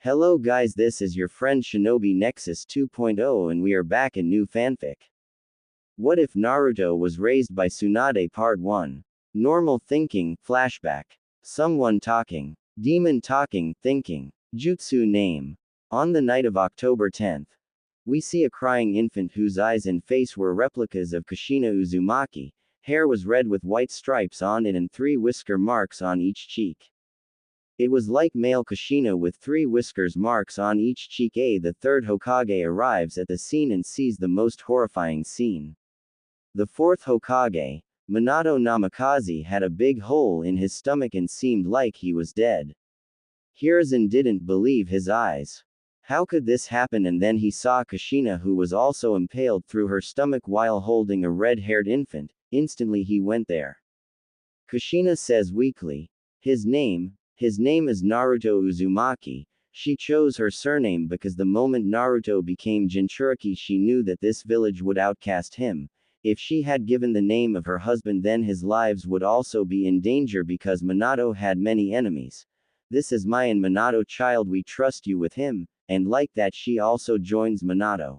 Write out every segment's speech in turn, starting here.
Hello guys, this is your friend Shinobi Nexus 2.0 and we are back in new fanfic. What if Naruto was raised by Tsunade Part 1? Normal thinking, flashback. Someone talking. Demon talking, thinking. Jutsu name. On the night of October 10th, we see a crying infant whose eyes and face were replicas of Kushina Uzumaki. Hair was red with white stripes on it and 3 whisker marks on each cheek. It was like male Kushina with 3 whiskers marks on each cheek. The third Hokage arrives at the scene and sees the most horrifying scene. The 4th Hokage, Minato Namikaze, had a big hole in his stomach and seemed like he was dead. Hiruzen didn't believe his eyes. How could this happen? And then he saw Kushina, who was also impaled through her stomach while holding a red-haired infant. Instantly he went there. Kushina says weakly, His name is Naruto Uzumaki. She chose her surname because the moment Naruto became Jinchuriki, she knew that this village would outcast him. If she had given the name of her husband, then his lives would also be in danger because Minato had many enemies. This is my and Minato child, we trust you with him, and like that she also joins Minato.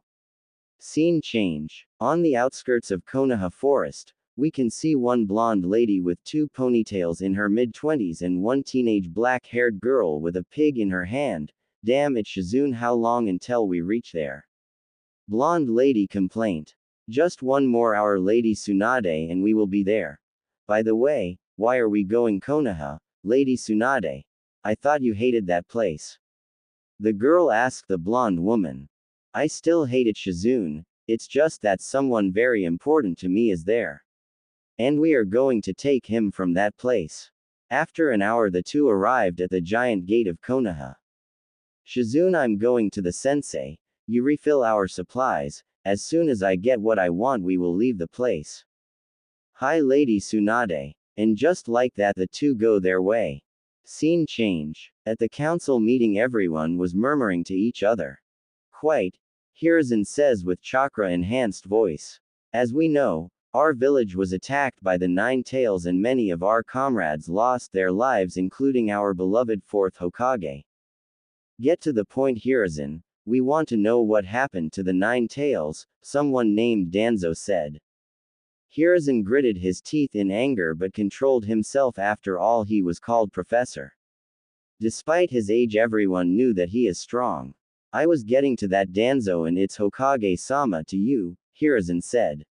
Scene change. On the outskirts of Konoha Forest, we can see one blonde lady with 2 ponytails in her mid-20s and one teenage black-haired girl with a pig in her hand. Damn it Shizune, how long until we reach there? Blonde lady complaint. Just 1 more hour Lady Tsunade and we will be there. By the way, why are we going Konoha, Lady Tsunade? I thought you hated that place. The girl asked the blonde woman. I still hate it Shizune, it's just that someone very important to me is there. And we are going to take him from that place. After an hour the two arrived at the giant gate of Konoha. Shizune, I'm going to the sensei. You refill our supplies. As soon as I get what I want we will leave the place. Hi Lady Tsunade. And just like that the two go their way. Scene change. At the council meeting everyone was murmuring to each other. Quite. Hiruzen says with chakra-enhanced voice. As we know, our village was attacked by the 9 tails and many of our comrades lost their lives including our beloved 4th Hokage. Get to the point Hiruzen, we want to know what happened to the 9 tails, someone named Danzo said. Hiruzen gritted his teeth in anger but controlled himself, after all he was called professor. Despite his age everyone knew that he is strong. I was getting to that Danzo and it's Hokage-sama to you, Hiruzen said.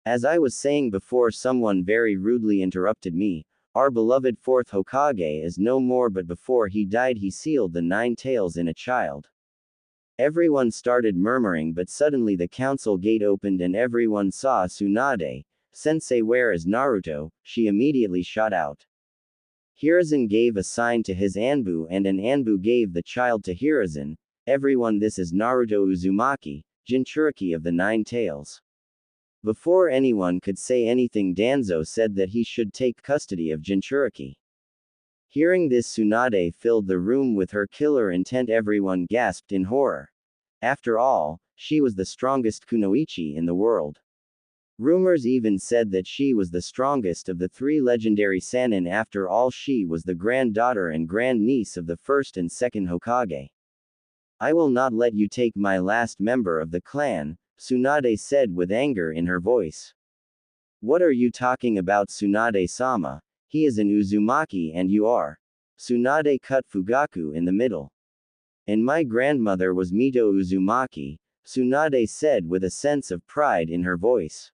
As I was saying before someone very rudely interrupted me, our beloved 4th Hokage is no more, but before he died he sealed the 9 tails in a child. Everyone started murmuring but suddenly the council gate opened and everyone saw Tsunade. Sensei, where is Naruto? She immediately shot out. Hiruzen gave a sign to his Anbu and an Anbu gave the child to Hiruzen. Everyone, this is Naruto Uzumaki, Jinchuriki of the 9 tails. Before anyone could say anything Danzo said that he should take custody of Jinchuriki. Hearing this Tsunade filled the room with her killer intent. Everyone gasped in horror. After all, she was the strongest kunoichi in the world. Rumors even said that she was the strongest of the 3 legendary Sannin. After all, she was the granddaughter and grandniece of the 1st and 2nd Hokage. I will not let you take my last member of the clan, Tsunade said with anger in her voice. What are you talking about Tsunade-sama? He is an Uzumaki and you are. Tsunade cut Fugaku in the middle. And my grandmother was Mito Uzumaki, Tsunade said with a sense of pride in her voice.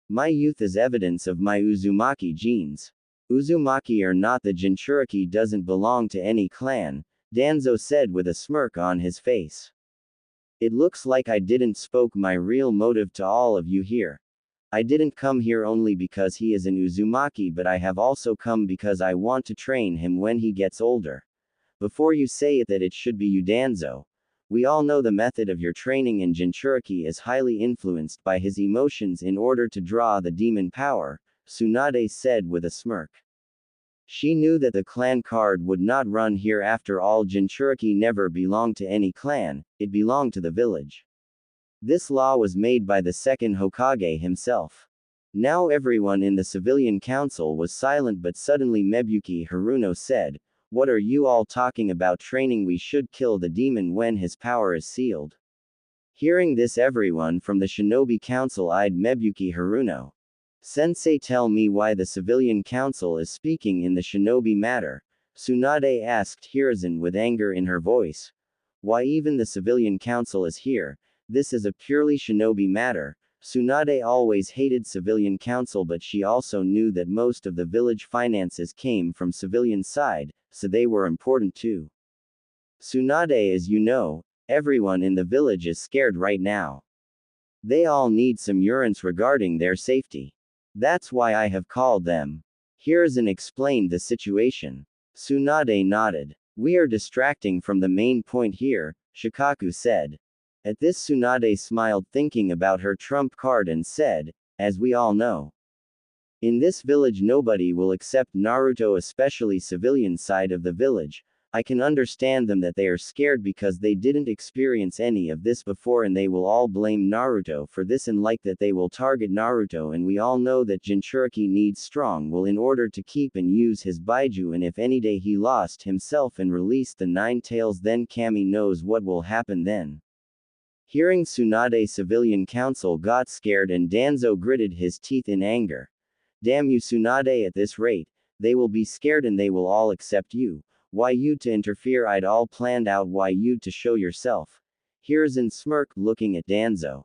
My youth is evidence of my Uzumaki genes. Uzumaki or not, the Jinchuriki doesn't belong to any clan, Danzo said with a smirk on his face. It looks like I didn't spoke my real motive to all of you here. I didn't come here only because he is an Uzumaki, but I have also come because I want to train him when he gets older. Before you say it that it should be you Danzo. We all know the method of your training and Jinchuriki is highly influenced by his emotions in order to draw the demon power, Tsunade said with a smirk. She knew that the clan card would not run here. After all, Jinchuriki never belonged to any clan, it belonged to the village. This law was made by the 2nd Hokage himself. Now everyone in the civilian council was silent, but suddenly Mebuki Haruno said, What are you all talking about training? We should kill the demon when his power is sealed. Hearing this, everyone from the Shinobi Council eyed Mebuki Haruno. Sensei, tell me why the Civilian Council is speaking in the shinobi matter. Tsunade asked Hiruzen with anger in her voice. Why even the Civilian Council is here? This is a purely shinobi matter. Tsunade always hated Civilian Council, but she also knew that most of the village finances came from civilian side, so they were important too. Tsunade, as you know, everyone in the village is scared right now. They all need some urines regarding their safety. That's why I have called them. Hiruzen explained the situation. Tsunade nodded. We are distracting from the main point here, Shikaku said. At this, Tsunade smiled, thinking about her trump card, and said, as we all know, in this village nobody will accept Naruto, especially civilian side of the village. I can understand them that they are scared because they didn't experience any of this before, and they will all blame Naruto for this and like that they will target Naruto, and we all know that Jinchuriki needs strong will in order to keep and use his Baiju, and if any day he lost himself and released the Nine Tails, then Kami knows what will happen then. Hearing Tsunade, Civilian Council got scared and Danzo gritted his teeth in anger. Damn you, Tsunade, at this rate, they will be scared and they will all accept you. Why you to interfere? I'd all planned out why you to show yourself. Hiruzen smirked, looking at Danzo.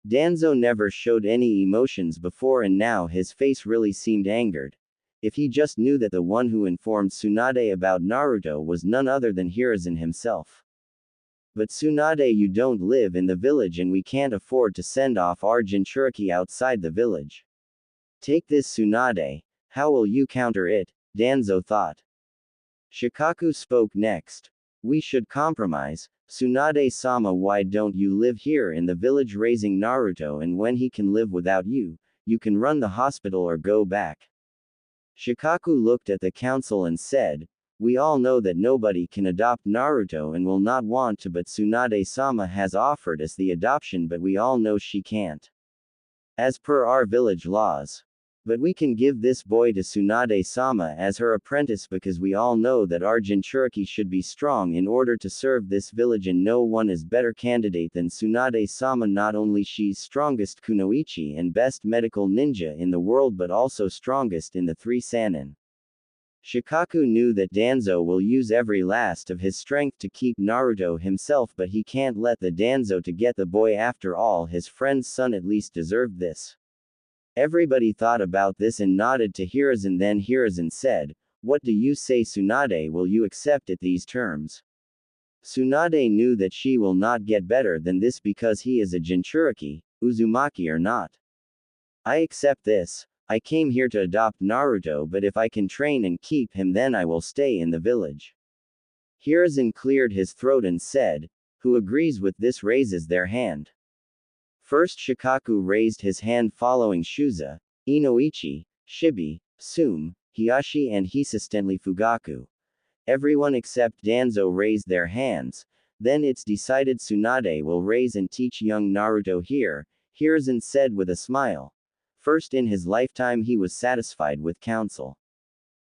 Danzo never showed any emotions before, and now his face really seemed angered. If he just knew that the one who informed Tsunade about Naruto was none other than Hiruzen himself. But Tsunade, you don't live in the village and we can't afford to send off our Jinchuriki outside the village. Take this, Tsunade. How will you counter it? Danzo thought. Shikaku spoke next. We should compromise. Tsunade-sama, why don't you live here in the village raising Naruto, and when he can live without you, you can run the hospital or go back. Shikaku looked at the council and said, we all know that nobody can adopt Naruto and will not want to, but Tsunade-sama has offered us the adoption, but we all know she can't. As per our village laws. But we can give this boy to Tsunade-sama as her apprentice because we all know that our Jinchuriki should be strong in order to serve this village, and no one is better candidate than Tsunade-sama. Not only she's strongest kunoichi and best medical ninja in the world, but also strongest in the 3 Sannin. Shikaku knew that Danzo will use every last of his strength to keep Naruto himself, but he can't let the Danzo to get the boy. After all, his friend's son at least deserved this. Everybody thought about this and nodded to Hiruzen. Then Hiruzen said, what do you say, Tsunade? Will you accept it these terms? Tsunade knew that she will not get better than this because he is a Jinchuriki, Uzumaki or not. I accept this. I came here to adopt Naruto, but if I can train and keep him, then I will stay in the village. Hiruzen cleared his throat and said, who agrees with this raises their hand. First, Shikaku raised his hand, following Shuza, Inoichi, Shibi, Sum, Hiyashi and Hisastenli Fugaku. Everyone except Danzo raised their hands. Then it's decided Tsunade will raise and teach young Naruto here, Hiruzen said with a smile. First in his lifetime he was satisfied with counsel.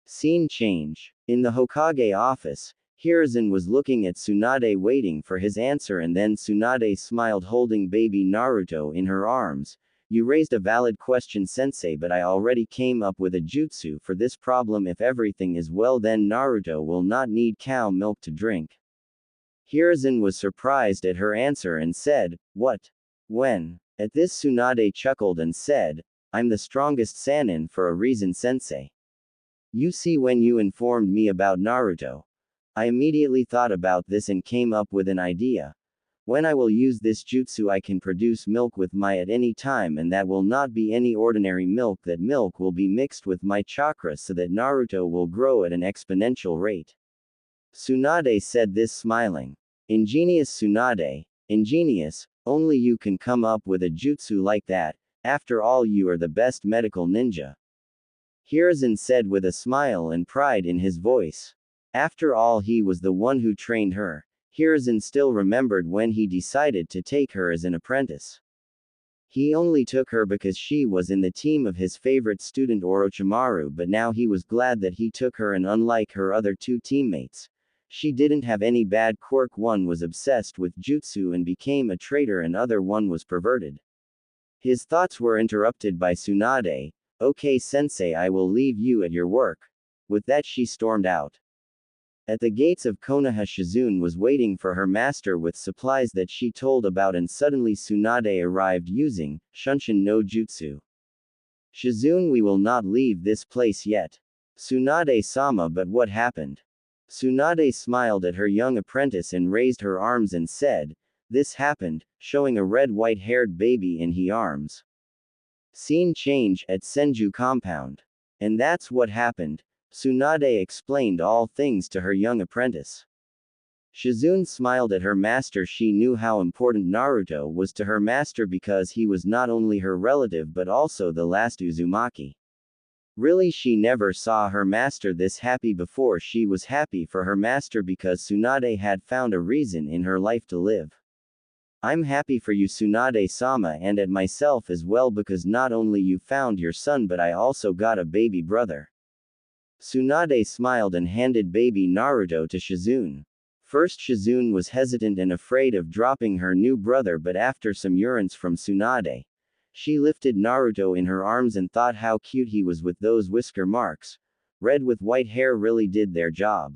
Scene change. In the Hokage office, Hiruzen was looking at Tsunade waiting for his answer, and then Tsunade smiled, holding baby Naruto in her arms. You raised a valid question, sensei, but I already came up with a jutsu for this problem. If everything is well, then Naruto will not need cow milk to drink. Hiruzen was surprised at her answer and said, what? When? At this, Tsunade chuckled and said, I'm the strongest Sannin for a reason, sensei. You see, when you informed me about Naruto, I immediately thought about this and came up with an idea. When I will use this jutsu, I can produce milk with my at any time, and that will not be any ordinary milk. That milk will be mixed with my chakra so that Naruto will grow at an exponential rate. Tsunade said this smiling. Ingenious, Tsunade. Ingenious, only you can come up with a jutsu like that. After all, you are the best medical ninja. Hiruzen said with a smile and pride in his voice. After all, he was the one who trained her. Hiruzen still remembered when he decided to take her as an apprentice. He only took her because she was in the team of his favorite student Orochimaru, but now he was glad that he took her, and unlike her other two teammates, she didn't have any bad quirk. One was obsessed with jutsu and became a traitor, and other one was perverted. His thoughts were interrupted by Tsunade. Okay sensei, I will leave you at your work. With that she stormed out. At the gates of Konoha, Shizune was waiting for her master with supplies that she told about, and suddenly Tsunade arrived using Shunshin no Jutsu. Shizune, we will not leave this place yet. Tsunade-sama, but what happened? Tsunade smiled at her young apprentice and raised her arms and said, this happened, showing a red white-haired baby in her arms. Scene change at Senju compound. And that's what happened. Tsunade explained all things to her young apprentice. Shizune smiled at her master. She knew how important Naruto was to her master because he was not only her relative but also the last Uzumaki. Really, she never saw her master this happy before. She was happy for her master because Tsunade had found a reason in her life to live. I'm happy for you, Tsunade-sama, and at myself as well, because not only you found your son but I also got a baby brother. Tsunade smiled and handed baby Naruto to Shizune. First, Shizune was hesitant and afraid of dropping her new brother, but after some urines from Tsunade, she lifted Naruto in her arms and thought how cute he was with those whisker marks. Red with white hair really did their job.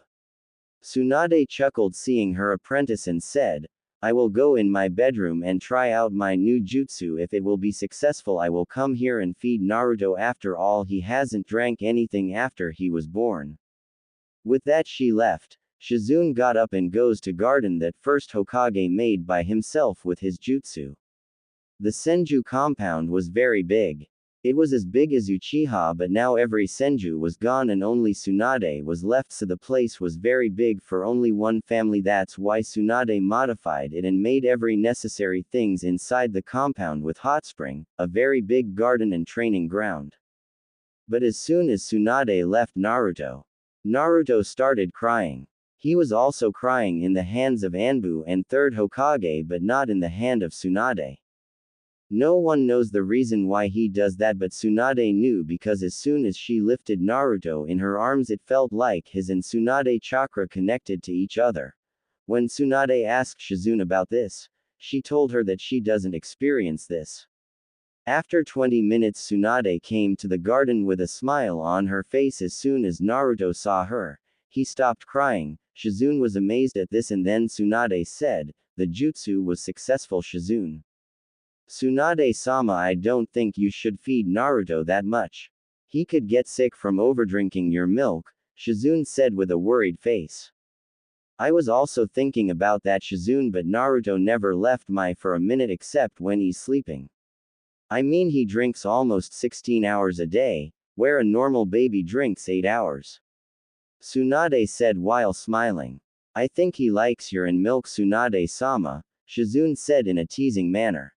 Tsunade chuckled seeing her apprentice and said, I will go in my bedroom and try out my new jutsu. If it will be successful, I will come here and feed Naruto. After all, he hasn't drank anything after he was born. With that she left. Shizune got up and goes to garden that first Hokage made by himself with his jutsu. The Senju compound was very big. It was as big as Uchiha, but now every Senju was gone and only Tsunade was left, so the place was very big for only one family. That's why Tsunade modified it and made every necessary things inside the compound with hot spring, a very big garden and training ground. But as soon as Tsunade left Naruto started crying. He was also crying in the hands of Anbu and third Hokage, but not in the hand of Tsunade. No one knows the reason why he does that, but Tsunade knew, because as soon as she lifted Naruto in her arms it felt like his and Tsunade chakra connected to each other. When Tsunade asked Shizune about this, she told her that she doesn't experience this. After 20 minutes Tsunade came to the garden with a smile on her face. As soon as Naruto saw her, he stopped crying. Shizune was amazed at this, and then Tsunade said, the jutsu was successful. Shizune. Tsunade-sama, I don't think you should feed Naruto that much. He could get sick from overdrinking your milk, Shizune said with a worried face. I was also thinking about that, Shizune, but Naruto never left me for a minute except when he's sleeping. I mean, he drinks almost 16 hours a day, where a normal baby drinks 8 hours. Tsunade said while smiling. I think he likes urine milk, Tsunade-sama, Shizune said in a teasing manner.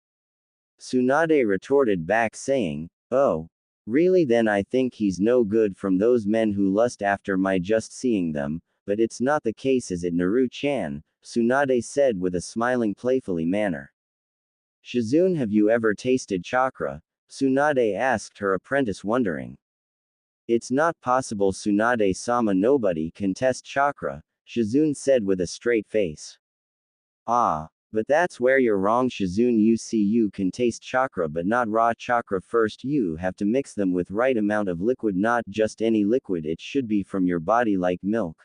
Tsunade retorted back saying, oh, really? Then I think he's no good from those men who lust after my just seeing them, but it's not the case, is it, Naru-chan? Tsunade said with a smiling playfully manner. Shizune, have you ever tasted chakra? Tsunade asked her apprentice, wondering. It's not possible, Tsunade-sama, nobody can test chakra, Shizune said with a straight face. Ah. But that's where you're wrong, Shizune. You can taste chakra but not raw chakra. First you have to mix them with right amount of liquid, not just any liquid, it should be from your body like milk,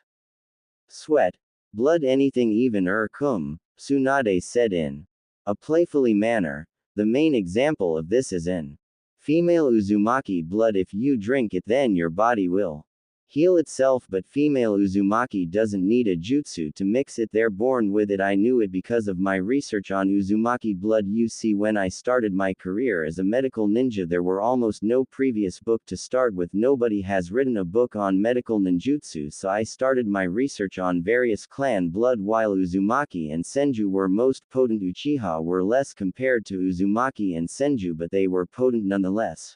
sweat, blood, anything, even cum, Tsunade said in a playfully manner. The main example of this is in female Uzumaki blood. If you drink it then your body will heal itself, but female Uzumaki doesn't need a jutsu to mix it, they're born with it. I knew it because of my research on Uzumaki blood. You see, when I started my career as a medical ninja there were almost no previous book to start with. Nobody has written a book on medical ninjutsu, so I started my research on various clan blood. While Uzumaki and Senju were most potent, Uchiha were less compared to Uzumaki and Senju, but they were potent nonetheless.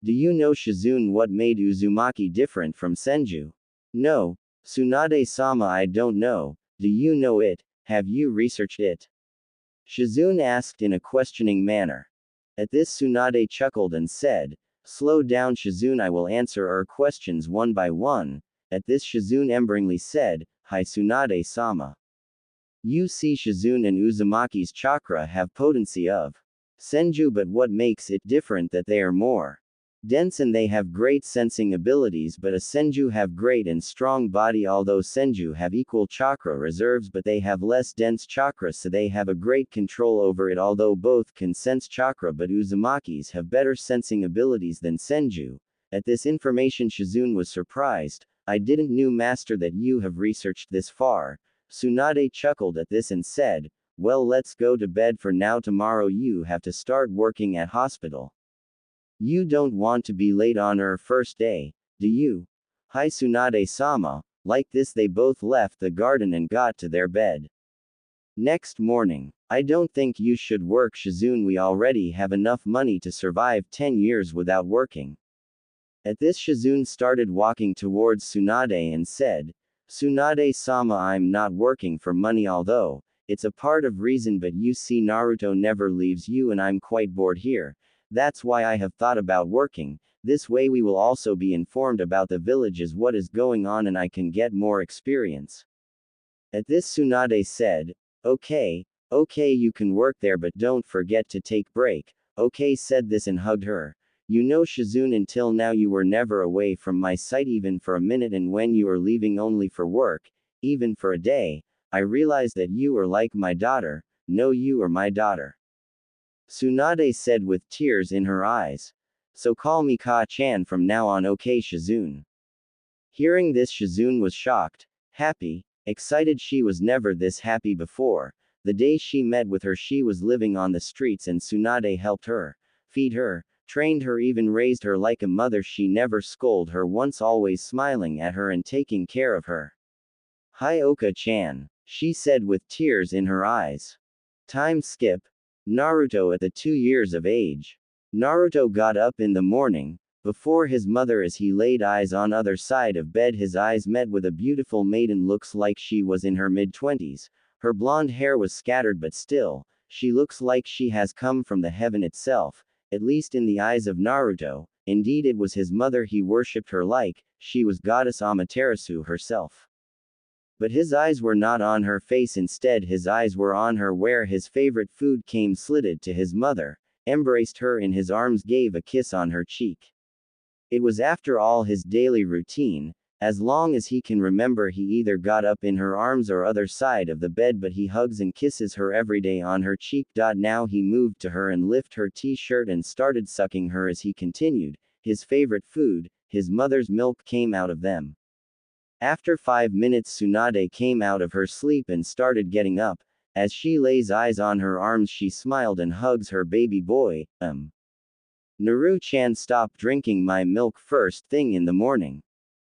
Do you know, Shizune, what made Uzumaki different from Senju? No, Tsunade-sama, I don't know. Do you know it? Have you researched it? Shizune asked in a questioning manner. At this Tsunade chuckled and said, "Slow down Shizune, I will answer our questions one by one." At this Shizune emberingly said, "Hi Tsunade-sama. You see Shizune and Uzumaki's chakra have potency of Senju, but what makes it different that they are more dense and they have great sensing abilities, but a Senju have great and strong body, although Senju have equal chakra reserves but they have less dense chakra, so they have a great control over it, although both can sense chakra, but Uzumaki's have better sensing abilities than Senju." At this information Shizune was surprised. "I didn't knew master that you have researched this far." Tsunade chuckled at this and said, "Well, let's go to bed for now, tomorrow you have to start working at hospital. You don't want to be late on our first day, do you?" "Hi Tsunade-sama." Like this they both left the garden and got to their bed. Next morning. "I don't think you should work Shizune, we already have enough money to survive 10 years without working." At this Shizune started walking towards Tsunade and said, "Tsunade-sama, I'm not working for money, although it's a part of reason, but you see Naruto never leaves you and I'm quite bored here. That's why I have thought about working. This way we will also be informed about the villages, what is going on, and I can get more experience." At this Tsunade said, Okay, you can work there, but don't forget to take break." "Okay," said this and hugged her. "You know Shizune, until now you were never away from my sight even for a minute, and when you are leaving only for work, even for a day, I realize that you are like my daughter. No, you are my daughter." Tsunade said with tears in her eyes. "So call me Ka-chan from now on, okay Shizune?" Hearing this Shizune was shocked, happy, excited. She was never this happy before. The day she met with her she was living on the streets and Tsunade helped her, feed her, trained her, even raised her like a mother. She never scolded her once, always smiling at her and taking care of her. "Hi Oka-chan," she said with tears in her eyes. Time skip. Naruto at the 2 years of age. Naruto got up in the morning, before his mother. As he laid eyes on other side of bed, his eyes met with a beautiful maiden, looks like she was in her mid-20s. Her blonde hair was scattered, but still, she looks like she has come from the heaven itself, at least in the eyes of Naruto. Indeed it was his mother, he worshipped her like she was goddess Amaterasu herself. But his eyes were not on her face, instead his eyes were on her, where his favorite food came, slid to his mother, embraced her in his arms, gave a kiss on her cheek. It was after all his daily routine. As long as he can remember, he either got up in her arms or other side of the bed, but he hugs and kisses her every day on her cheek. Now he moved to her and lifted her t-shirt and started sucking her as he continued. His favorite food, his mother's milk, came out of them. After 5 minutes Tsunade came out of her sleep and started getting up. As she lays eyes on her arms she smiled and hugs her baby boy. "Naru-chan, stop drinking my milk first thing in the morning."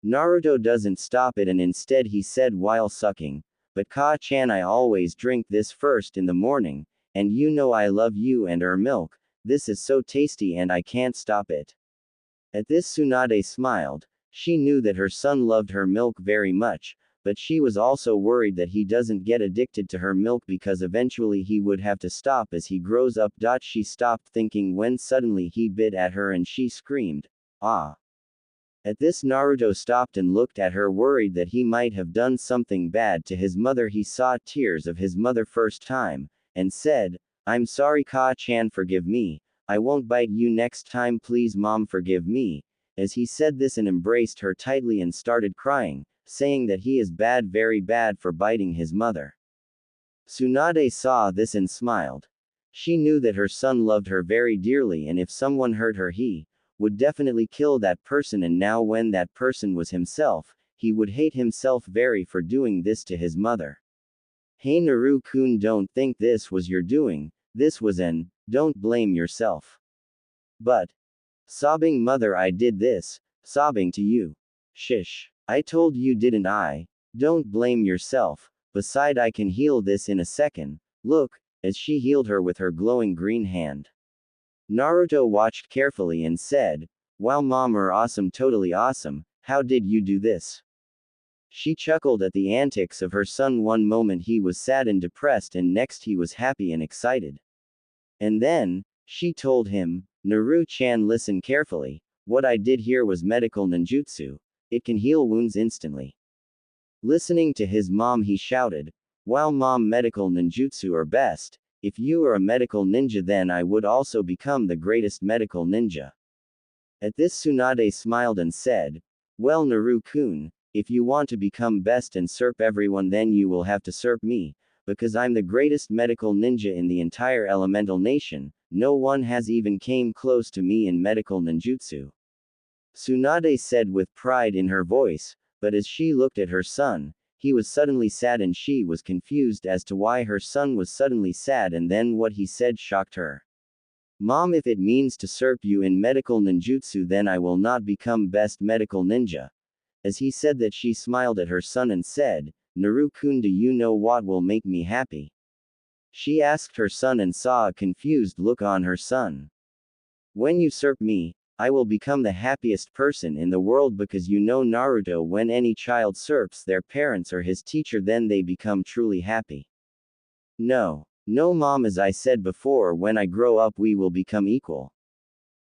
Naruto doesn't stop it, and instead he said while sucking, "But Ka-chan, I always drink this first in the morning, and you know I love you and our milk. This is so tasty and I can't stop it." At this Tsunade smiled. She knew that her son loved her milk very much, but she was also worried that he doesn't get addicted to her milk, because eventually he would have to stop as he grows up. She stopped thinking when suddenly he bit at her and she screamed, "Ah!" At this Naruto stopped and looked at her, worried that he might have done something bad to his mother. He saw tears of his mother first time, and said, "I'm sorry Ka-chan, forgive me. I won't bite you next time, please mom, forgive me." As he said this and embraced her tightly and started crying, saying that he is bad, very bad, for biting his mother. Tsunade saw this and smiled. She knew that her son loved her very dearly, and if someone hurt her he would definitely kill that person, and now when that person was himself, he would hate himself very for doing this to his mother. "Hey Naru-kun, don't think this was your doing, this was an, don't blame yourself." "But," sobbing mother, "I did this." Sobbing to you. "Shish. I told you, didn't I? Don't blame yourself. Beside, I can heal this in a second. Look," as she healed her with her glowing green hand. Naruto watched carefully and said, "Wow mom, you're awesome, totally awesome. How did you do this?" She chuckled at the antics of her son. One moment he was sad and depressed, and next he was happy and excited. And then, She told him, Naru-chan, listen carefully. What I did here was medical ninjutsu. It can heal wounds instantly. Listening to his mom, he shouted, wow mom, medical ninjutsu are best. If you are a medical ninja, then I would also become the greatest medical ninja. At this, Tsunade smiled and said, well Naru-kun, if you want to become best and serp everyone, then you will have to serp me, because I'm the greatest medical ninja in the entire elemental nation. No one has even came close to me in medical ninjutsu. Tsunade said with pride in her voice, but as she looked at her son, he was suddenly sad and she was confused as to why her son was suddenly sad, and then what he said shocked her. Mom, if it means to serp you in medical ninjutsu, then I will not become best medical ninja. As he said that, she smiled at her son and said, Naru-kun, do you know what will make me happy? She asked her son and saw a confused look on her son. When you serp me, I will become the happiest person in the world, because you know Naruto, when any child serps their parents or his teacher, then they become truly happy. No, mom, as I said before, when I grow up we will become equal.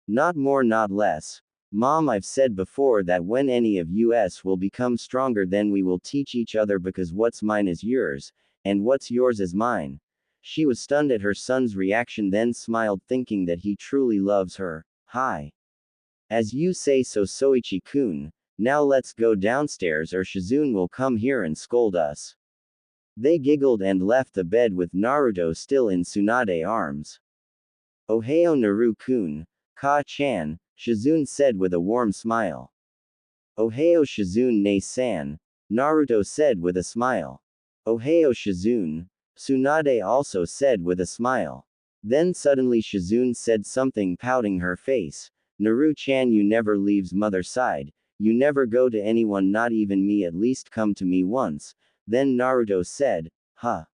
Not more, not less. Mom, I've said before that when any of us will become stronger, then we will teach each other, because what's mine is yours, and what's yours is mine. She was stunned at her son's reaction, then smiled, thinking that he truly loves her. Hi. As you say so, Soichi-kun. Now let's go downstairs or Shizune will come here and scold us. They giggled and left the bed with Naruto still in Tsunade's arms. Ohio Naru-kun, Ka-chan, Shizune said with a warm smile. Ohio Shizune ne-san, Naruto said with a smile. Ohio Shizune, Tsunade also said with a smile. Then suddenly Shizune said something, pouting her face. Naru-chan, you never leaves mother's side, you never go to anyone, not even me, at least come to me once. Then Naruto said, huh?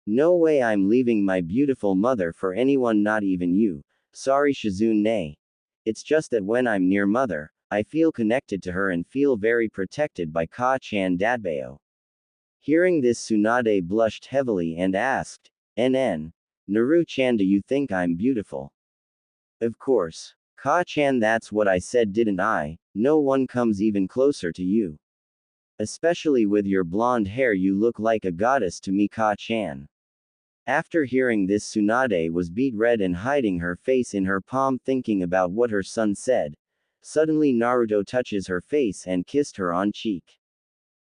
No way I'm leaving my beautiful mother for anyone, not even you. Sorry Shizune. It's just that when I'm near mother, I feel connected to her and feel very protected by Ka-chan Dadbao. Hearing this, Tsunade blushed heavily and asked, Naru-chan, do you think I'm beautiful? Of course. Ka-chan, that's what I said, didn't I? No one comes even closer to you. Especially with your blonde hair, you look like a goddess to me, Ka-chan. After hearing this, Tsunade was beet red and hiding her face in her palm, thinking about what her son said. Suddenly Naruto touches her face and kissed her on cheek.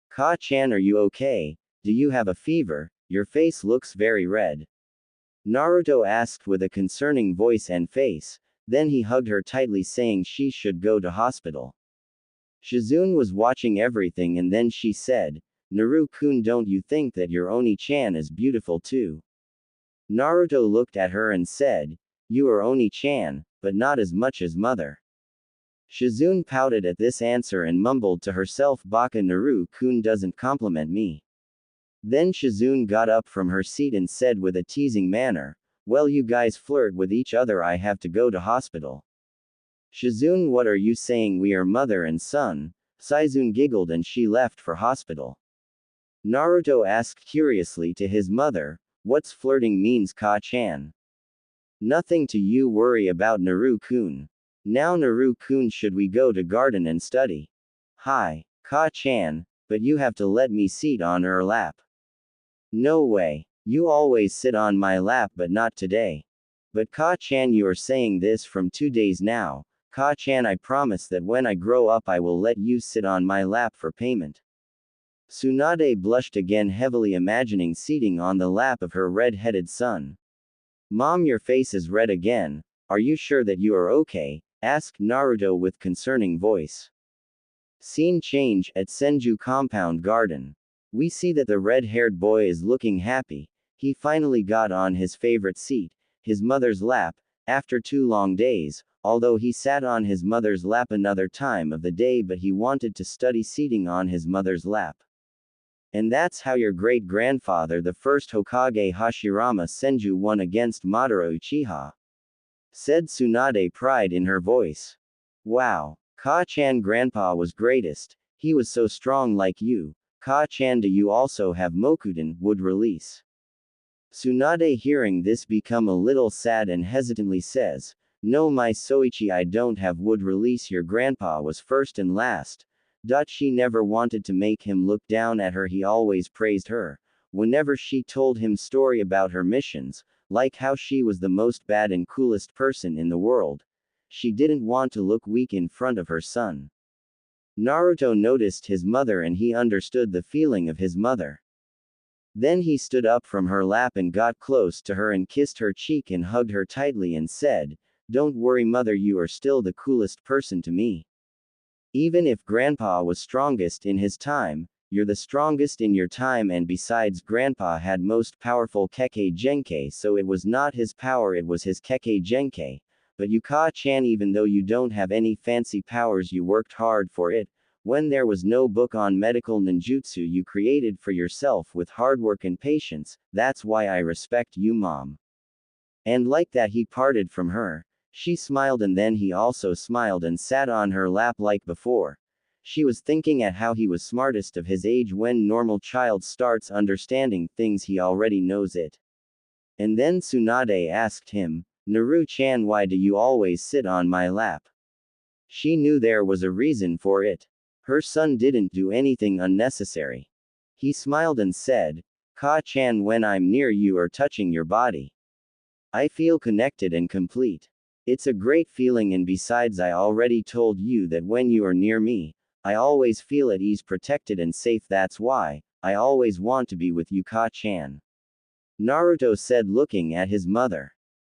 Ka-chan, are you okay? Do you have a fever? Your face looks very red. Naruto asked with a concerning voice and face. Then he hugged her tightly, saying she should go to hospital. Shizune was watching everything, and then she said, Naru-kun, don't you think that your Oni-chan is beautiful too? Naruto looked at her and said, you are Oni-chan, but not as much as mother. Shizune pouted at this answer and mumbled to herself, Baka, Naru-kun doesn't compliment me. Then Shizune got up from her seat and said with a teasing manner, well, you guys flirt with each other, I have to go to hospital. Shizune, what are you saying? We are mother and son. Shizune giggled and she left for hospital. Naruto asked curiously to his mother, what's flirting means, Ka-chan? Nothing to you worry about, Naru-kun. Now Naru-kun, should we go to garden and study? Hi, Ka-chan, but you have to let me sit on her lap. No way. You always sit on my lap, but not today. But Ka-chan, you are saying this from 2 days now. Ka-chan, I promise that when I grow up I will let you sit on my lap for payment. Tsunade blushed again heavily, imagining seating on the lap of her red-headed son. Mom, your face is red again. Are you sure that you are okay? Asked Naruto with concerning voice. Scene change at Senju Compound Garden. We see that the red-haired boy is looking happy. He finally got on his favorite seat, his mother's lap, after 2 long days, although he sat on his mother's lap another time of the day, but he wanted to study seating on his mother's lap. And that's how your great-grandfather, the first Hokage Hashirama Senju, won against Madara Uchiha. Said Tsunade, pride in her voice. Wow. Ka-chan, grandpa was greatest. He was so strong like you. Ka-chan, do you also have Mokuten, would release? Tsunade, hearing this, become a little sad and hesitantly says, "No, my Soichi, I don't have would release. Your grandpa was first and last." She never wanted to make him look down at her. He always praised her. Whenever she told him story about her missions, like how she was the most bad and coolest person in the world, she didn't want to look weak in front of her son. Naruto noticed his mother and he understood the feeling of his mother. Then he stood up from her lap and got close to her and kissed her cheek and hugged her tightly and said, "Don't worry, mother, you are still the coolest person to me. Even if grandpa was strongest in his time, you're the strongest in your time, and besides, grandpa had most powerful Kekkei Genkai, so it was not his power, it was his Kekkei Genkai. But Yuka-chan, even though you don't have any fancy powers, you worked hard for it. When there was no book on medical ninjutsu, you created for yourself with hard work and patience. That's why I respect you, mom." And like that, he parted from her. She smiled, and then he also smiled and sat on her lap like before. She was thinking at how he was smartest of his age. When normal child starts understanding things, he already knows it. And then Tsunade asked him, "Naru-chan, why do you always sit on my lap?" She knew there was a reason for it. Her son didn't do anything unnecessary. He smiled and said, "Ka-chan, when I'm near you or touching your body, I feel connected and complete. It's a great feeling, and besides, I already told you that when you are near me, I always feel at ease, protected and safe. That's why I always want to be with you, Ka-chan." Naruto said, looking at his mother.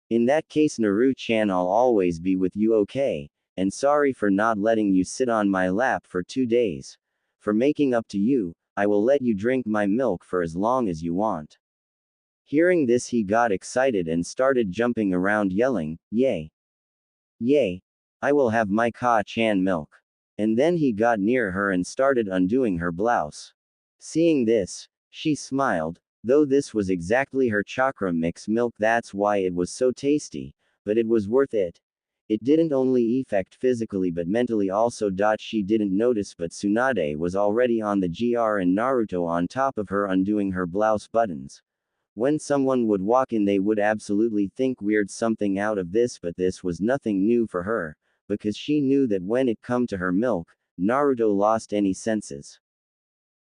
"In that case, Naru-chan, I'll always be with you, okay? And sorry for not letting you sit on my lap for 2 days. For making up to you, I will let you drink my milk for as long as you want." Hearing this, he got excited and started jumping around yelling, "Yay! Yay! I will have my Ka-chan milk." And then he got near her and started undoing her blouse. Seeing this, she smiled, though this was exactly her chakra mix milk, that's why it was so tasty, but it was worth it. It didn't only affect physically but mentally also. She didn't notice, but Tsunade was already on the GR and Naruto on top of her undoing her blouse buttons. When someone would walk in, they would absolutely think weird something out of this, but this was nothing new for her, because she knew that when it come to her milk, Naruto lost any senses.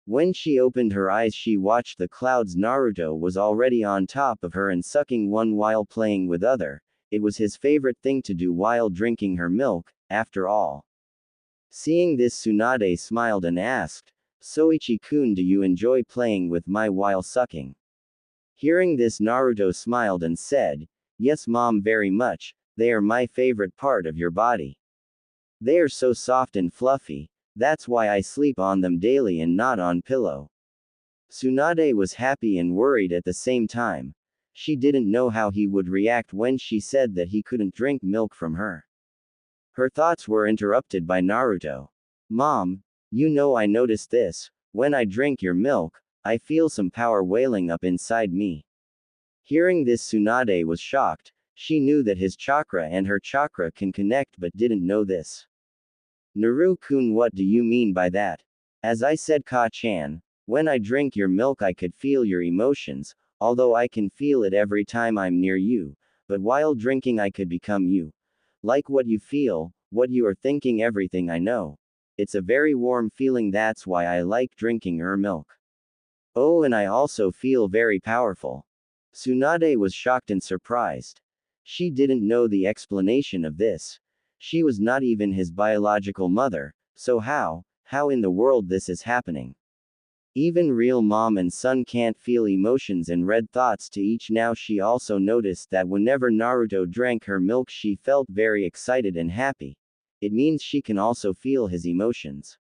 When she opened her eyes, she watched the clouds. Naruto was already on top of her and sucking one while playing with other. It was his favorite thing to do while drinking her milk, after all. Seeing this, Tsunade smiled and asked, "Soichi-kun, do you enjoy playing with my while sucking?" Hearing this, Naruto smiled and said, "Yes, mom, very much. They are my favorite part of your body. They are so soft and fluffy. That's why I sleep on them daily and not on pillow." Tsunade was happy and worried at the same time. She didn't know how he would react when she said that he couldn't drink milk from her. Her thoughts were interrupted by Naruto. "Mom, you know, I noticed this. When I drink your milk, I feel some power welling up inside me." Hearing this, Tsunade was shocked. She knew that his chakra and her chakra can connect but didn't know this. "Naru-kun, what do you mean by that?" "As I said, Ka-chan, when I drink your milk I could feel your emotions, although I can feel it every time I'm near you, but while drinking I could become you. Like what you feel, what you are thinking, everything I know. It's a very warm feeling, that's why I like drinking your milk. Oh, and I also feel very powerful." Tsunade was shocked and surprised. She didn't know the explanation of this. She was not even his biological mother, so how in the world this is happening? Even real mom and son can't feel emotions and read thoughts to each. Now she also noticed that whenever Naruto drank her milk she felt very excited and happy. It means she can also feel his emotions.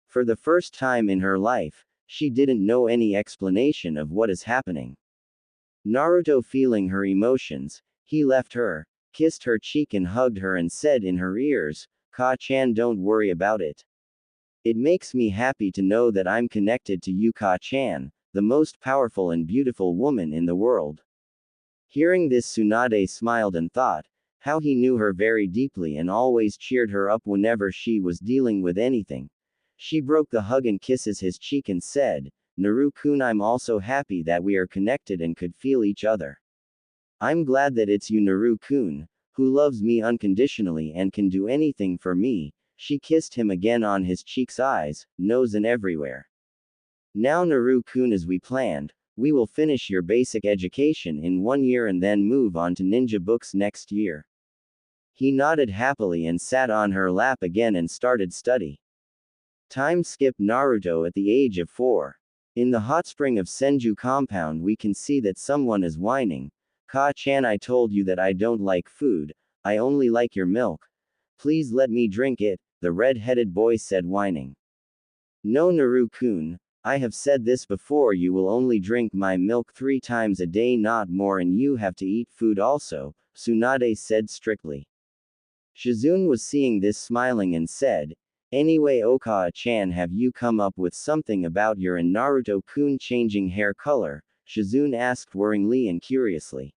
For the first time in her life, she didn't know any explanation of what is happening. Naruto feeling her emotions, he left her, kissed her cheek and hugged her and said in her ears, "Ka-chan, don't worry about it. It makes me happy to know that I'm connected to you, Ka-chan, the most powerful and beautiful woman in the world." Hearing this, Tsunade smiled and thought, how he knew her very deeply and always cheered her up whenever she was dealing with anything. She broke the hug and kisses his cheek and said, Naru-kun, I'm also happy that we are connected and could feel each other. I'm glad that it's you, Naru-kun, who loves me unconditionally and can do anything for me. She kissed him again on his cheeks, eyes, nose and everywhere. Now Naru-kun, as we planned, we will finish your basic education in 1 year and then move on to ninja books next year. He nodded happily and sat on her lap again and started study. Time skip Naruto at the age of 4. In the hot spring of Senju compound we can see that someone is whining. Ka-chan, I told you that I don't like food, I only like your milk. Please let me drink it, the red-headed boy said, whining. No, Naru-kun, I have said this before, you will only drink my milk 3 times a day, not more, and you have to eat food also, Tsunade said strictly. Shizune was seeing this, smiling and said, anyway, Okage-chan, have you come up with something about your and Naruto-kun changing hair color? Shizune asked worryingly and curiously.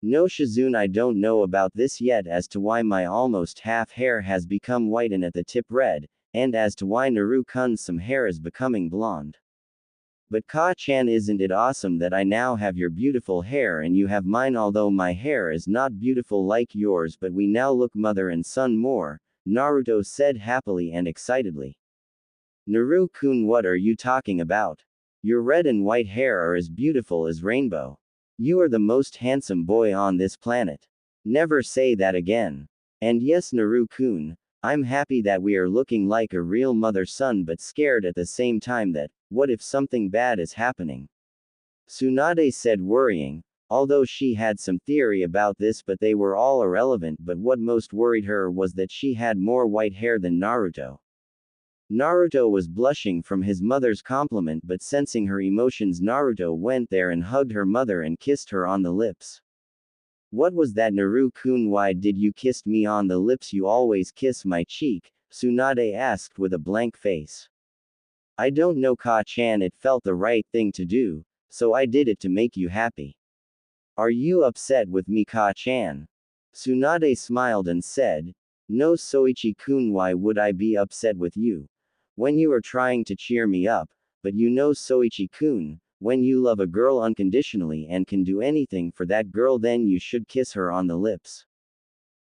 No, Shizune, I don't know about this yet, as to why my almost half hair has become white and at the tip red, and as to why Naru-kun's some hair is becoming blonde. But Ka-chan, isn't it awesome that I now have your beautiful hair and you have mine, although my hair is not beautiful like yours, but we now look mother and son more, Naruto said happily and excitedly. Naru-kun, what are you talking about? Your red and white hair are as beautiful as rainbow. You are the most handsome boy on this planet. Never say that again. And yes, Naru-kun, I'm happy that we are looking like a real mother-son, but scared at the same time that, what if something bad is happening? Tsunade said, worrying, although she had some theory about this, but they were all irrelevant. But what most worried her was that she had more white hair than Naruto. Naruto was blushing from his mother's compliment, but sensing her emotions, Naruto went there and hugged her mother and kissed her on the lips. What was that, Naru-kun? Why did you kiss me on the lips? You always kiss my cheek, Tsunade asked with a blank face. I don't know, Ka-chan, it felt the right thing to do, so I did it to make you happy. Are you upset with me, Ka-chan? Tsunade smiled and said, no, Soichi-kun, why would I be upset with you? When you are trying to cheer me up, but you know, Soichi-kun, when you love a girl unconditionally and can do anything for that girl, then you should kiss her on the lips.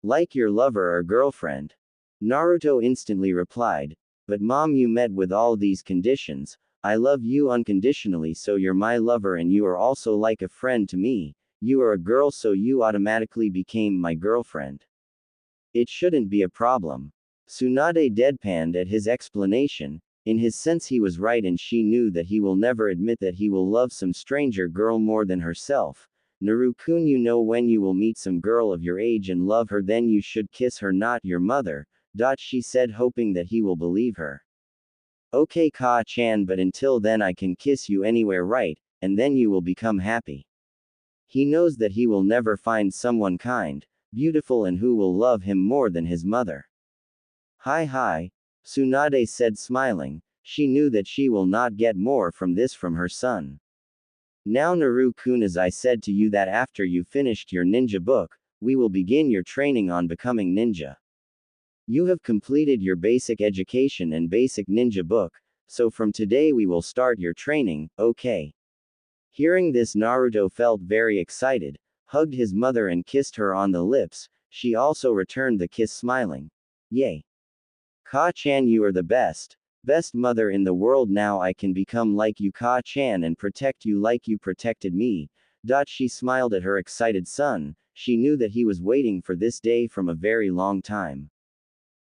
Like your lover or girlfriend. Naruto instantly replied, but mom, you met with all these conditions. I love you unconditionally, so you're my lover, and you are also like a friend to me. You are a girl, so you automatically became my girlfriend. It shouldn't be a problem. Tsunade deadpanned at his explanation. In his sense he was right, and she knew that he will never admit that he will love some stranger girl more than herself. Naru-kun, you know, when you will meet some girl of your age and love her, then you should kiss her, not your mother, she said, hoping that he will believe her. Okay, Ka-chan, but until then I can kiss you anywhere, right? And then you will become happy. He knows that he will never find someone kind, beautiful, and who will love him more than his mother. Hi, Tsunade said, smiling. She knew that she will not get more from this from her son. Now, Naru-kun, as I said to you that after you finished your ninja book, we will begin your training on becoming ninja. You have completed your basic education and basic ninja book, so from today we will start your training, okay? Hearing this, Naruto felt very excited, hugged his mother and kissed her on the lips. She also returned the kiss, smiling. Yay! Ka-chan, you are the best mother in the world. Now I can become like you, Ka-chan, and protect you like you protected me. She smiled at her excited son. She knew that he was waiting for this day from a very long time.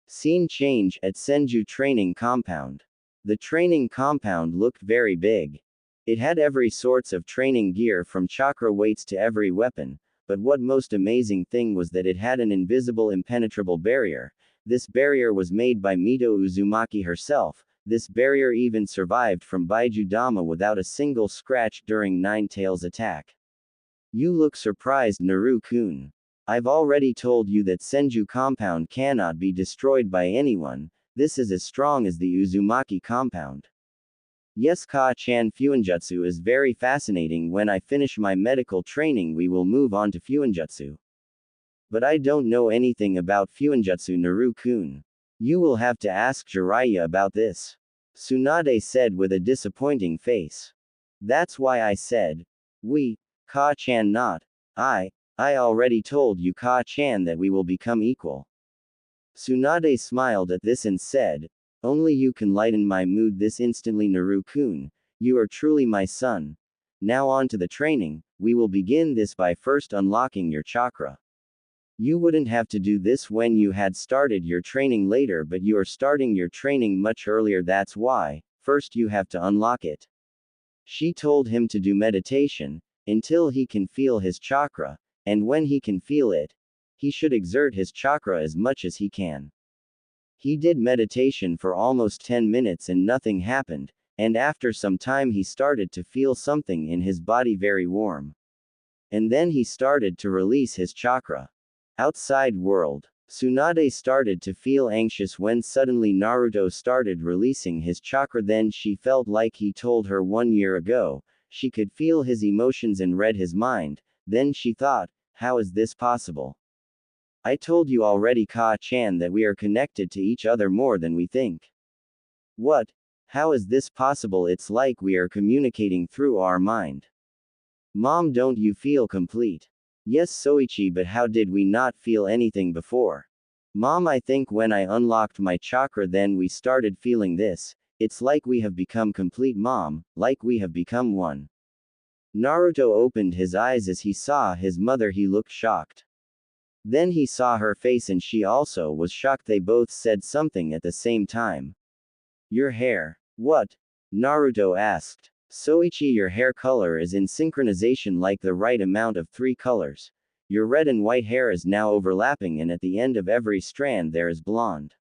Scene change at Senju training compound. The training compound looked very big. It had every sorts of training gear from chakra weights to every weapon, but what most amazing thing was that it had an invisible impenetrable barrier. This barrier was made by Mito Uzumaki herself. This barrier even survived from Baiju Dama without a single scratch during Nine-Tails' attack. You look surprised, Naru-kun. I've already told you that Senju compound cannot be destroyed by anyone. This is as strong as the Uzumaki compound. Yes, Ka-chan, Fuinjutsu is very fascinating. When I finish my medical training we will move on to Fuinjutsu. But I don't know anything about Fuinjutsu, Naru-kun. You will have to ask Jiraiya about this. Tsunade said with a disappointing face. That's why I said, we, Ka-chan not, I already told you Ka-chan that we will become equal. Tsunade smiled at this and said, only you can lighten my mood this instantly Naru-kun, you are truly my son. Now on to the training, we will begin this by first unlocking your chakra. You wouldn't have to do this when you had started your training later, but you are starting your training much earlier, that's why, first you have to unlock it. She told him to do meditation, until he can feel his chakra, and when he can feel it, he should exert his chakra as much as he can. He did meditation for almost 10 minutes and nothing happened, and after some time he started to feel something in his body very warm. And then he started to release his chakra. Outside world. Tsunade started to feel anxious when suddenly Naruto started releasing his chakra. Then she felt like he told her 1 year ago. She could feel his emotions and read his mind. Then she thought, how is this possible? I told you already, Ka-chan, that we are connected to each other more than we think. What? How is this possible? It's like we are communicating through our mind. Mom, don't you feel complete? Yes, Soichi, but how did we not feel anything before? Mom, I think when I unlocked my chakra then we started feeling this. It's like we have become complete, Mom, like we have become one. Naruto opened his eyes as he saw his mother. He looked shocked. Then he saw her face and she also was shocked. They both said something at the same time. Your hair. What? Naruto asked. Soichi, your hair color is in synchronization like the right amount of 3 colors. Your red and white hair is now overlapping and at the end of every strand there is blonde.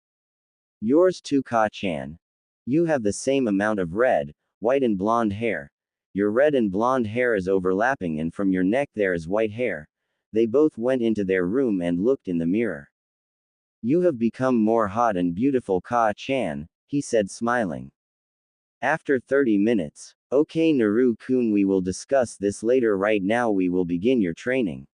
Yours too, Ka-chan. You have the same amount of red, white and blonde hair. Your red and blonde hair is overlapping and from your neck there is white hair. They both went into their room and looked in the mirror. You have become more hot and beautiful, Ka-chan, he said smiling. After 30 minutes. Okay, Naru-kun, we will discuss this later. Right now we will begin your training.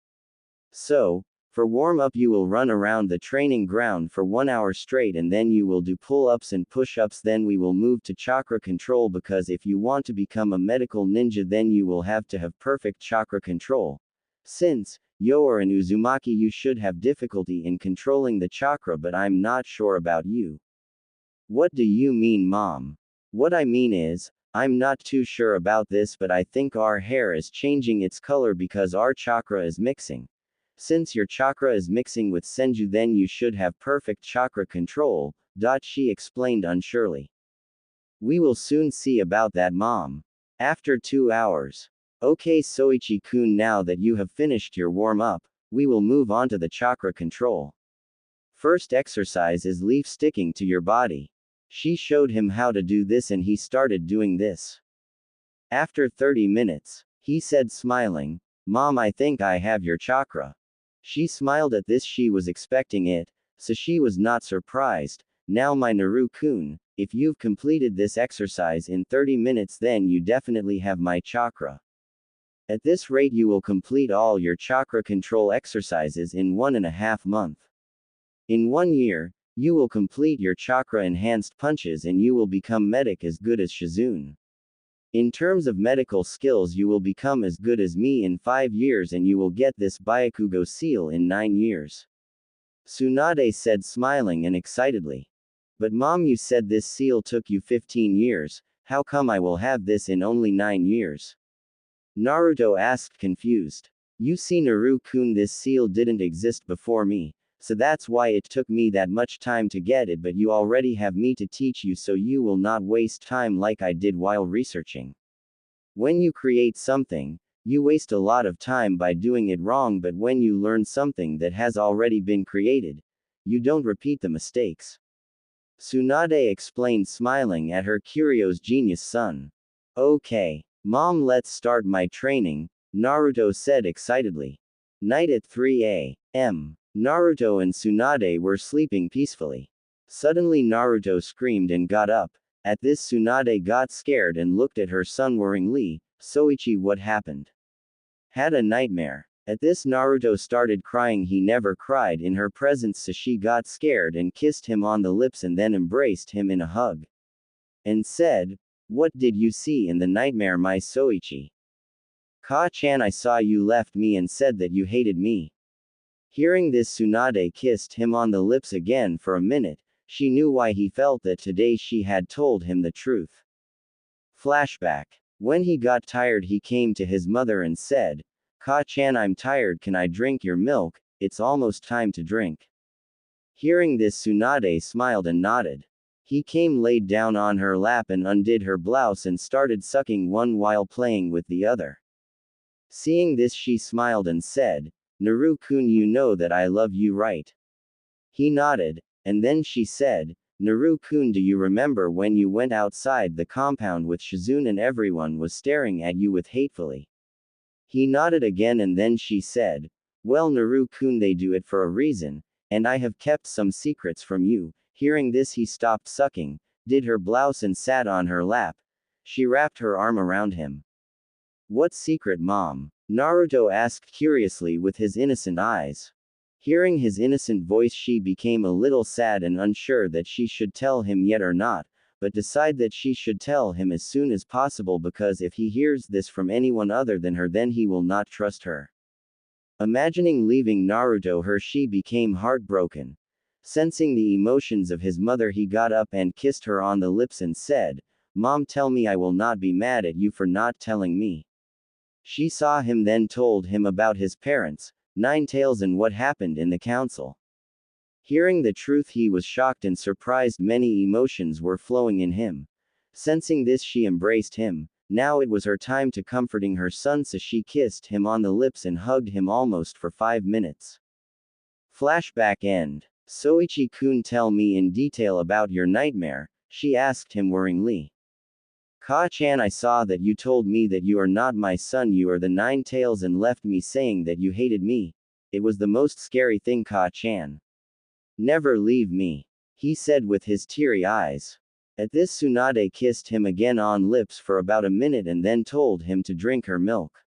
So, for warm-up you will run around the training ground for 1 hour straight and then you will do pull-ups and push-ups. Then we will move to chakra control, because if you want to become a medical ninja then you will have to have perfect chakra control. Since, Yoru and Uzumaki, you should have difficulty in controlling the chakra, but I'm not sure about you. What do you mean, Mom? What I mean is, I'm not too sure about this, but I think our hair is changing its color because our chakra is mixing. Since your chakra is mixing with Senju then you should have perfect chakra control, she explained unsurely. We will soon see about that, Mom. After 2 hours. Okay, Soichi-kun, now that you have finished your warm-up, we will move on to the chakra control. First exercise is leaf sticking to your body. She showed him how to do this and he started doing this. After 30 minutes, he said smiling, Mom, I think I have your chakra. She smiled at this. She was expecting it, so she was not surprised. Now my Naru-kun, if you've completed this exercise in 30 minutes then you definitely have my chakra. At this rate you will complete all your chakra control exercises in 1.5 months. In 1 year, you will complete your chakra enhanced punches and you will become medic as good as Shizune. In terms of medical skills you will become as good as me in 5 years and you will get this Byakugo seal in 9 years. Tsunade said smiling and excitedly. But Mom, you said this seal took you 15 years, how come I will have this in only 9 years? Naruto asked confused. You see Naru-kun, this seal didn't exist before me. So that's why it took me that much time to get it, but you already have me to teach you so you will not waste time like I did while researching. When you create something, you waste a lot of time by doing it wrong, but when you learn something that has already been created, you don't repeat the mistakes. Tsunade explained smiling at her curious genius son. Okay, Mom, let's start my training, Naruto said excitedly. Night at 3 a.m. Naruto and Tsunade were sleeping peacefully. Suddenly Naruto screamed and got up. At this Tsunade got scared and looked at her son worryingly. Soichi, what happened? Had a nightmare. At this Naruto started crying. He never cried in her presence, so she got scared and kissed him on the lips and then embraced him in a hug. and said, "What did you see in the nightmare, my Soichi? Ka-chan, I saw you left me and said that you hated me." Hearing this, Tsunade kissed him on the lips again for a minute. She knew why he felt that today she had told him the truth. Flashback. When he got tired, he came to his mother and said, "Ka-chan, I'm tired, can I drink your milk? It's almost time to drink." Hearing this, Tsunade smiled and nodded. He came, laid down on her lap and undid her blouse and started sucking one while playing with the other. Seeing this, she smiled and said, "Naru-kun, you know that I love you, right?" He nodded, and then she said, "Naru-kun, do you remember when you went outside the compound with Shizune and everyone was staring at you with hatefully?" He nodded again, and then she said, "Well, Naru-kun, they do it for a reason, and I have kept some secrets from you." Hearing this, he stopped sucking, did her blouse and sat on her lap. She wrapped her arm around him. "What secret, Mom?" Naruto asked curiously with his innocent eyes. Hearing his innocent voice, she became a little sad and unsure that she should tell him yet or not, but decide that she should tell him as soon as possible, because if he hears this from anyone other than her, then he will not trust her. Imagining leaving Naruto her, she became heartbroken. Sensing the emotions of his mother, he got up and kissed her on the lips and said, "Mom, tell me, I will not be mad at you for not telling me." She saw him, then told him about his parents, Nine Tails, and what happened in the council. Hearing the truth, he was shocked and surprised. Many emotions were flowing in him. Sensing this, she embraced him. Now it was her time to comforting her son, so she kissed him on the lips and hugged him almost for 5 minutes. Flashback end. "Soichi-kun, tell me in detail about your nightmare," she asked him worryingly. "Ka-chan, I saw that you told me that you are not my son, you are the Nine Tails, and left me saying that you hated me. It was the most scary thing, Ka-chan. Never leave me," he said with his teary eyes. At this, Tsunade kissed him again on lips for about a minute and then told him to drink her milk.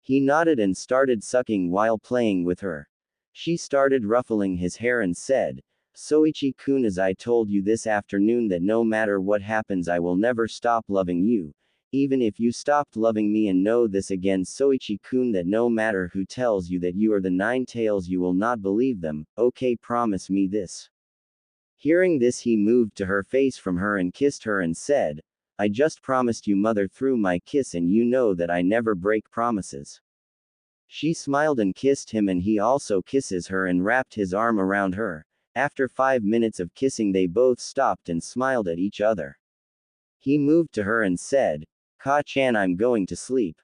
He nodded and started sucking while playing with her. She started ruffling his hair and said, "Soichi-kun, as I told you this afternoon, that no matter what happens, I will never stop loving you. Even if you stopped loving me, and know this again, Soichi-kun, that no matter who tells you that you are the Nine Tails, you will not believe them. Okay, promise me this." Hearing this, he moved to her face from her and kissed her and said, "I just promised you, mother, through my kiss, and you know that I never break promises." She smiled and kissed him, and he also kisses her and wrapped his arm around her. After 5 minutes of kissing, they both stopped and smiled at each other. He moved to her and said, "Ka-chan, I'm going to sleep."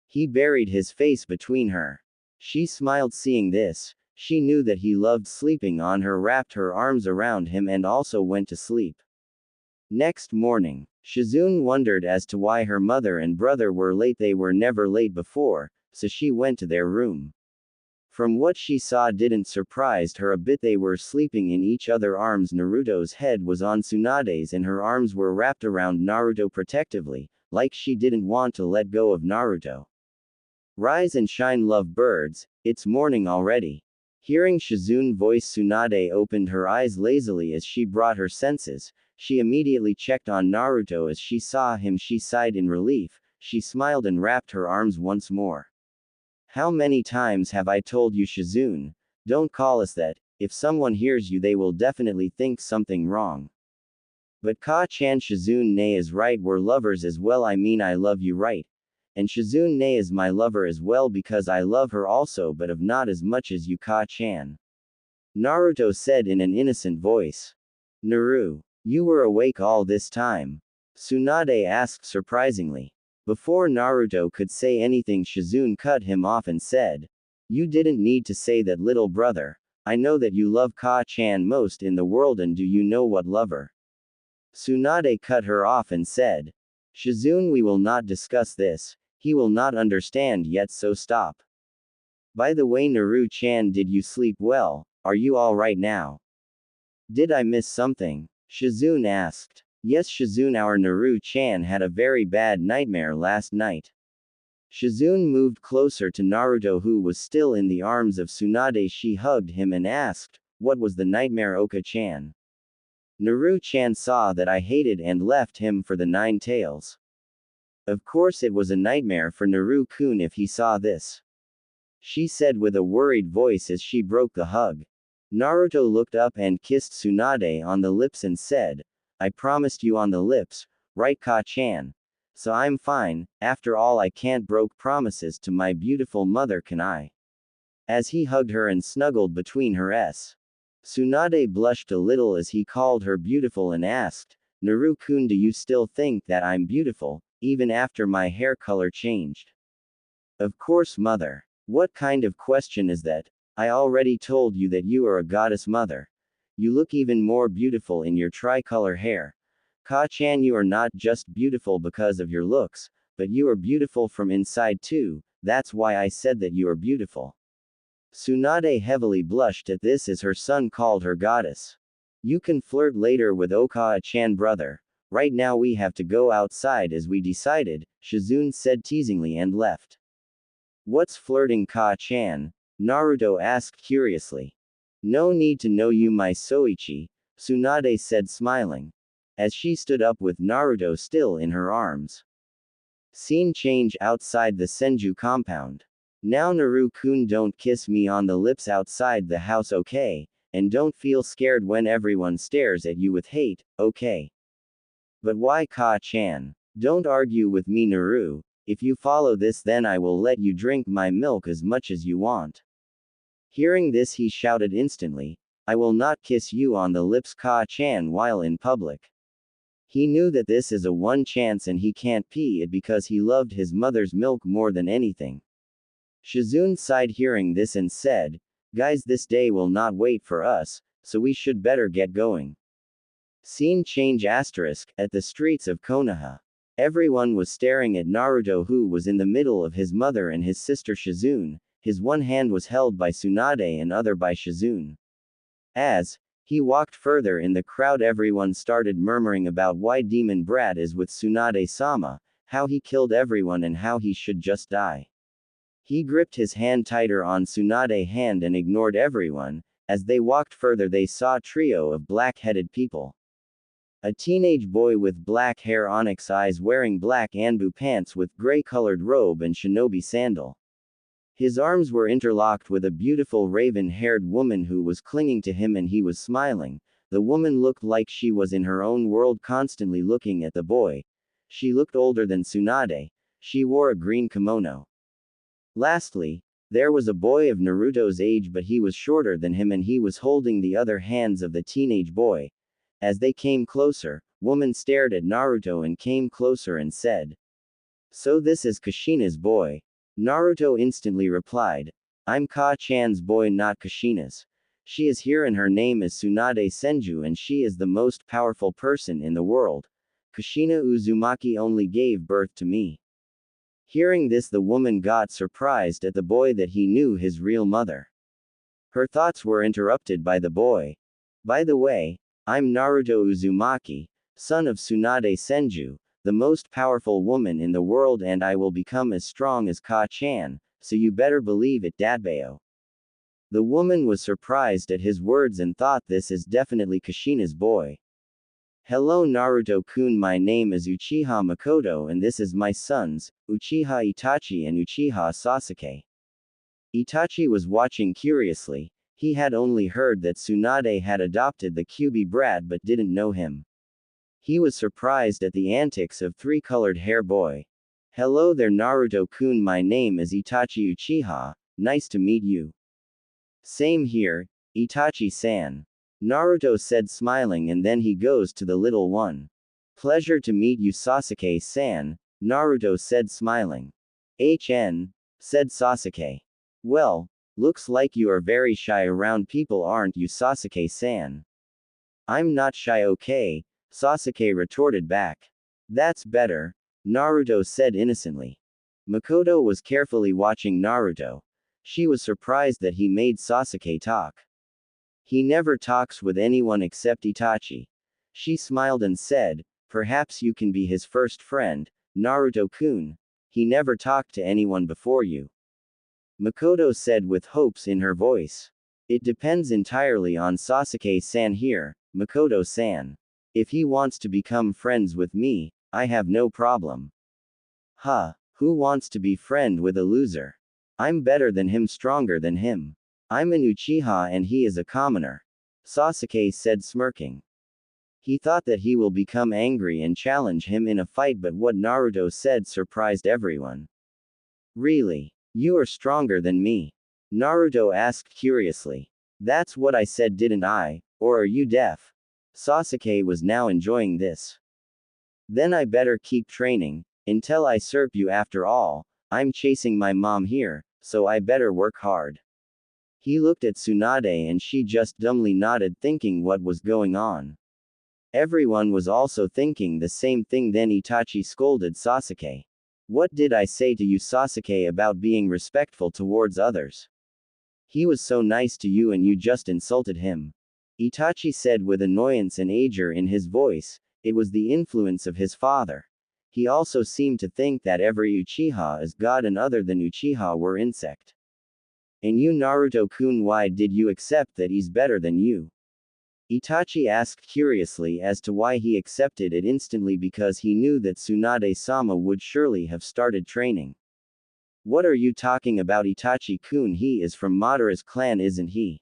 He buried his face between her. She smiled. Seeing this, she knew that he loved sleeping on her, wrapped her arms around him, and also went to sleep. Next morning, Shizune wondered as to why her mother and brother were late. They were never late before, so she went to their room. From what she saw didn't surprise her a bit. They were sleeping in each other's arms. Naruto's head was on Tsunade's and her arms were wrapped around Naruto protectively, like she didn't want to let go of Naruto. "Rise and shine, love birds, it's morning already." Hearing Shizune's voice, Tsunade opened her eyes lazily as she brought her senses. She immediately checked on Naruto. As she saw him, she sighed in relief. She smiled and wrapped her arms once more. "How many times have I told you, Shizune? Don't call us that. If someone hears you, they will definitely think something wrong." "But Ka-chan, Shizune is right. We're lovers as well. I mean, I love you, right? And Shizune is my lover as well, because I love her also, but of not as much as you, Ka-chan," Naruto said in an innocent voice. "Naru, you were awake all this time?" Tsunade asked surprisingly. Before Naruto could say anything, Shizune cut him off and said, "You didn't need to say that, little brother. I know that you love Ka-chan most in the world, and do you know what lover?" Tsunade cut her off and said, "Shizune, we will not discuss this. He will not understand yet, so stop. By the way, Naru-chan, did you sleep well? Are you all right now? Did I miss something?" Shizune asked. "Yes, Shizune, our Naru-chan had a very bad nightmare last night." Shizune moved closer to Naruto, who was still in the arms of Tsunade. She hugged him and asked, "What was the nightmare, Oka-chan?" Naru-chan saw that I hated and left him for the 9 tails. Of course it was a nightmare for Naru-kun if he saw this. She said with a worried voice as she broke the hug. Naruto looked up and kissed Tsunade on the lips and said, I promised you on the lips, right Ka-chan? So I'm fine, after all I can't broke promises to my beautiful mother can I? As he hugged her and snuggled between her s. Tsunade blushed a little as he called her beautiful and asked, Naru-kun, do you still think that I'm beautiful, even after my hair color changed? Of course, mother. What kind of question is that? I already told you that you are a goddess mother. You look even more beautiful in your tricolor hair. Ka-chan, you are not just beautiful because of your looks, but you are beautiful from inside too, that's why I said that you are beautiful. Tsunade heavily blushed at this as her son called her goddess. You can flirt later with Hokage-chan, brother. Right now we have to go outside as we decided, Shizune said teasingly and left. What's flirting, Ka-chan? Naruto asked curiously. No need to know you, my Soichi, Tsunade said smiling. As she stood up with Naruto still in her arms. Scene change outside the Senju compound. Now Naru-kun, don't kiss me on the lips outside the house, okay? And don't feel scared when everyone stares at you with hate, okay? But why, Ka-chan? Don't argue with me, Naru. If you follow this, then I will let you drink my milk as much as you want. Hearing this, he shouted instantly, I will not kiss you on the lips, Ka-chan, while in public. He knew that this is a one chance and he can't pee it because he loved his mother's milk more than anything. Shizune sighed hearing this and said, guys, this day will not wait for us, so we should better get going. Scene change at the streets of Konoha. Everyone was staring at Naruto, who was in the middle of his mother and his sister Shizune. His one hand was held by Tsunade and other by Shizune. As he walked further in the crowd, everyone started murmuring about why Demon Brat is with Tsunade-sama, how he killed everyone and how he should just die. He gripped his hand tighter on Tsunade's hand and ignored everyone. As they walked further, they saw a trio of black-headed people. A teenage boy with black hair, onyx eyes, wearing black anbu pants with gray-colored robe and shinobi sandal. His arms were interlocked with a beautiful raven-haired woman who was clinging to him and he was smiling. The woman looked like she was in her own world, constantly looking at the boy. She looked older than Tsunade. She wore a green kimono. Lastly, there was a boy of Naruto's age, but he was shorter than him and he was holding the other hands of the teenage boy. As they came closer, woman stared at Naruto and came closer and said, so this is Kushina's boy. Naruto instantly replied, I'm Ka-chan's boy, not Kushina's. She is here and her name is Tsunade Senju and she is the most powerful person in the world. Kushina Uzumaki only gave birth to me. Hearing this, the woman got surprised at the boy that he knew his real mother. Her thoughts were interrupted by the boy. By the way, I'm Naruto Uzumaki, son of Tsunade Senju, the most powerful woman in the world, and I will become as strong as Ka-chan, so you better believe it, Dadbayo. The woman was surprised at his words and thought this is definitely Kushina's boy. Hello Naruto-kun, my name is Uchiha Makoto and this is my sons, Uchiha Itachi and Uchiha Sasuke. Itachi was watching curiously. He had only heard that Tsunade had adopted the Kyuubi brat but didn't know him. He was surprised at the antics of three-colored hair boy. Hello there Naruto-kun, my name is Itachi Uchiha, nice to meet you. Same here, Itachi-san. Naruto said smiling, and then he goes to the little one. Pleasure to meet you Sasuke-san, Naruto said smiling. HN, said Sasuke. Well, looks like you are very shy around people, aren't you Sasuke-san? I'm not shy, okay, Sasuke retorted back. That's better, Naruto said innocently. Makoto was carefully watching Naruto. She was surprised that he made Sasuke talk. He never talks with anyone except Itachi. She smiled and said, perhaps you can be his first friend, Naruto-kun. He never talked to anyone before you. Makoto said with hopes in her voice. It depends entirely on Sasuke-san here, Makoto-san. If he wants to become friends with me, I have no problem. Huh, who wants to be friend with a loser? I'm better than him, stronger than him. I'm an Uchiha and he is a commoner. Sasuke said, smirking. He thought that he will become angry and challenge him in a fight, but what Naruto said surprised everyone. Really? You are stronger than me? Naruto asked curiously. That's what I said, didn't I? Or are you deaf? Sasuke was now enjoying this. Then I better keep training, until I serve you. After all, I'm chasing my mom here, so I better work hard. He looked at Tsunade and she just dumbly nodded, thinking what was going on. Everyone was also thinking the same thing. Then Itachi scolded Sasuke. What did I say to you, Sasuke, about being respectful towards others? He was so nice to you and you just insulted him. Itachi said with annoyance and anger in his voice. It was the influence of his father. He also seemed to think that every Uchiha is god and other than Uchiha were insect. And you, Naruto-kun, why did you accept that he's better than you? Itachi asked curiously as to why he accepted it instantly, because he knew that Tsunade-sama would surely have started training. What are you talking about, Itachi-kun? He is from Madara's clan, isn't he?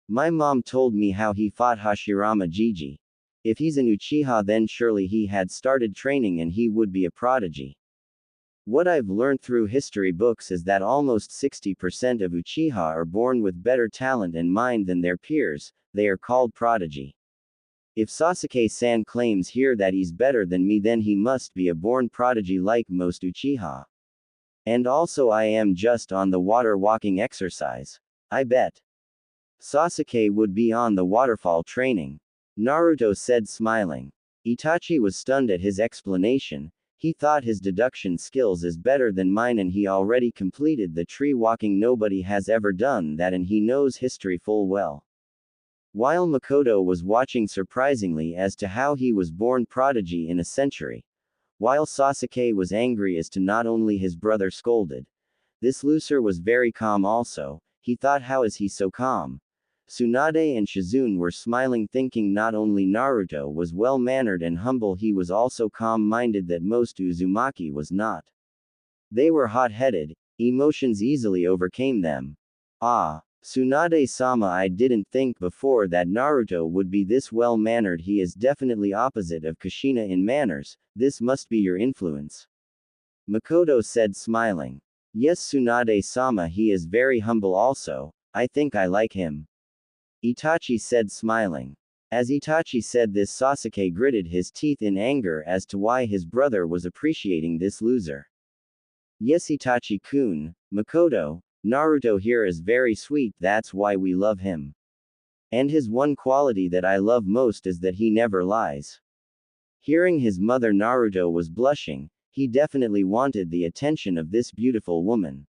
My mom told me how he fought Hashirama Jiji. If he's an Uchiha, then surely he had started training and he would be a prodigy. What I've learned through history books is that almost 60% of Uchiha are born with better talent and mind than their peers. They are called prodigy. If Sasuke-san claims here that he's better than me, then he must be a born prodigy like most Uchiha. And also I am just on the water walking exercise. I bet Sasuke would be on the waterfall training. Naruto said, smiling. Itachi was stunned at his explanation. He thought his deduction skills is better than mine and he already completed the tree walking. Nobody has ever done that and he knows history full well. While Makoto was watching surprisingly as to how he was born prodigy in a century. While Sasuke was angry as to not only his brother scolded. This loser was very calm also. He thought, how is he so calm? Tsunade and Shizune were smiling, thinking not only Naruto was well-mannered and humble, he was also calm-minded, that most Uzumaki was not. They were hot-headed, emotions easily overcame them. Ah, Tsunade-sama, I didn't think before that Naruto would be this well-mannered. He is definitely opposite of Kushina in manners. This must be your influence. Makoto said, smiling. Yes, Tsunade-sama, he is very humble also. I think I like him. Itachi said, smiling. As Itachi said this, Sasuke gritted his teeth in anger as to why his brother was appreciating this loser. Yes, Itachi-kun, Makoto, Naruto here is very sweet, that's why we love him. And his one quality that I love most is that he never lies. Hearing his mother, Naruto was blushing. He definitely wanted the attention of this beautiful woman.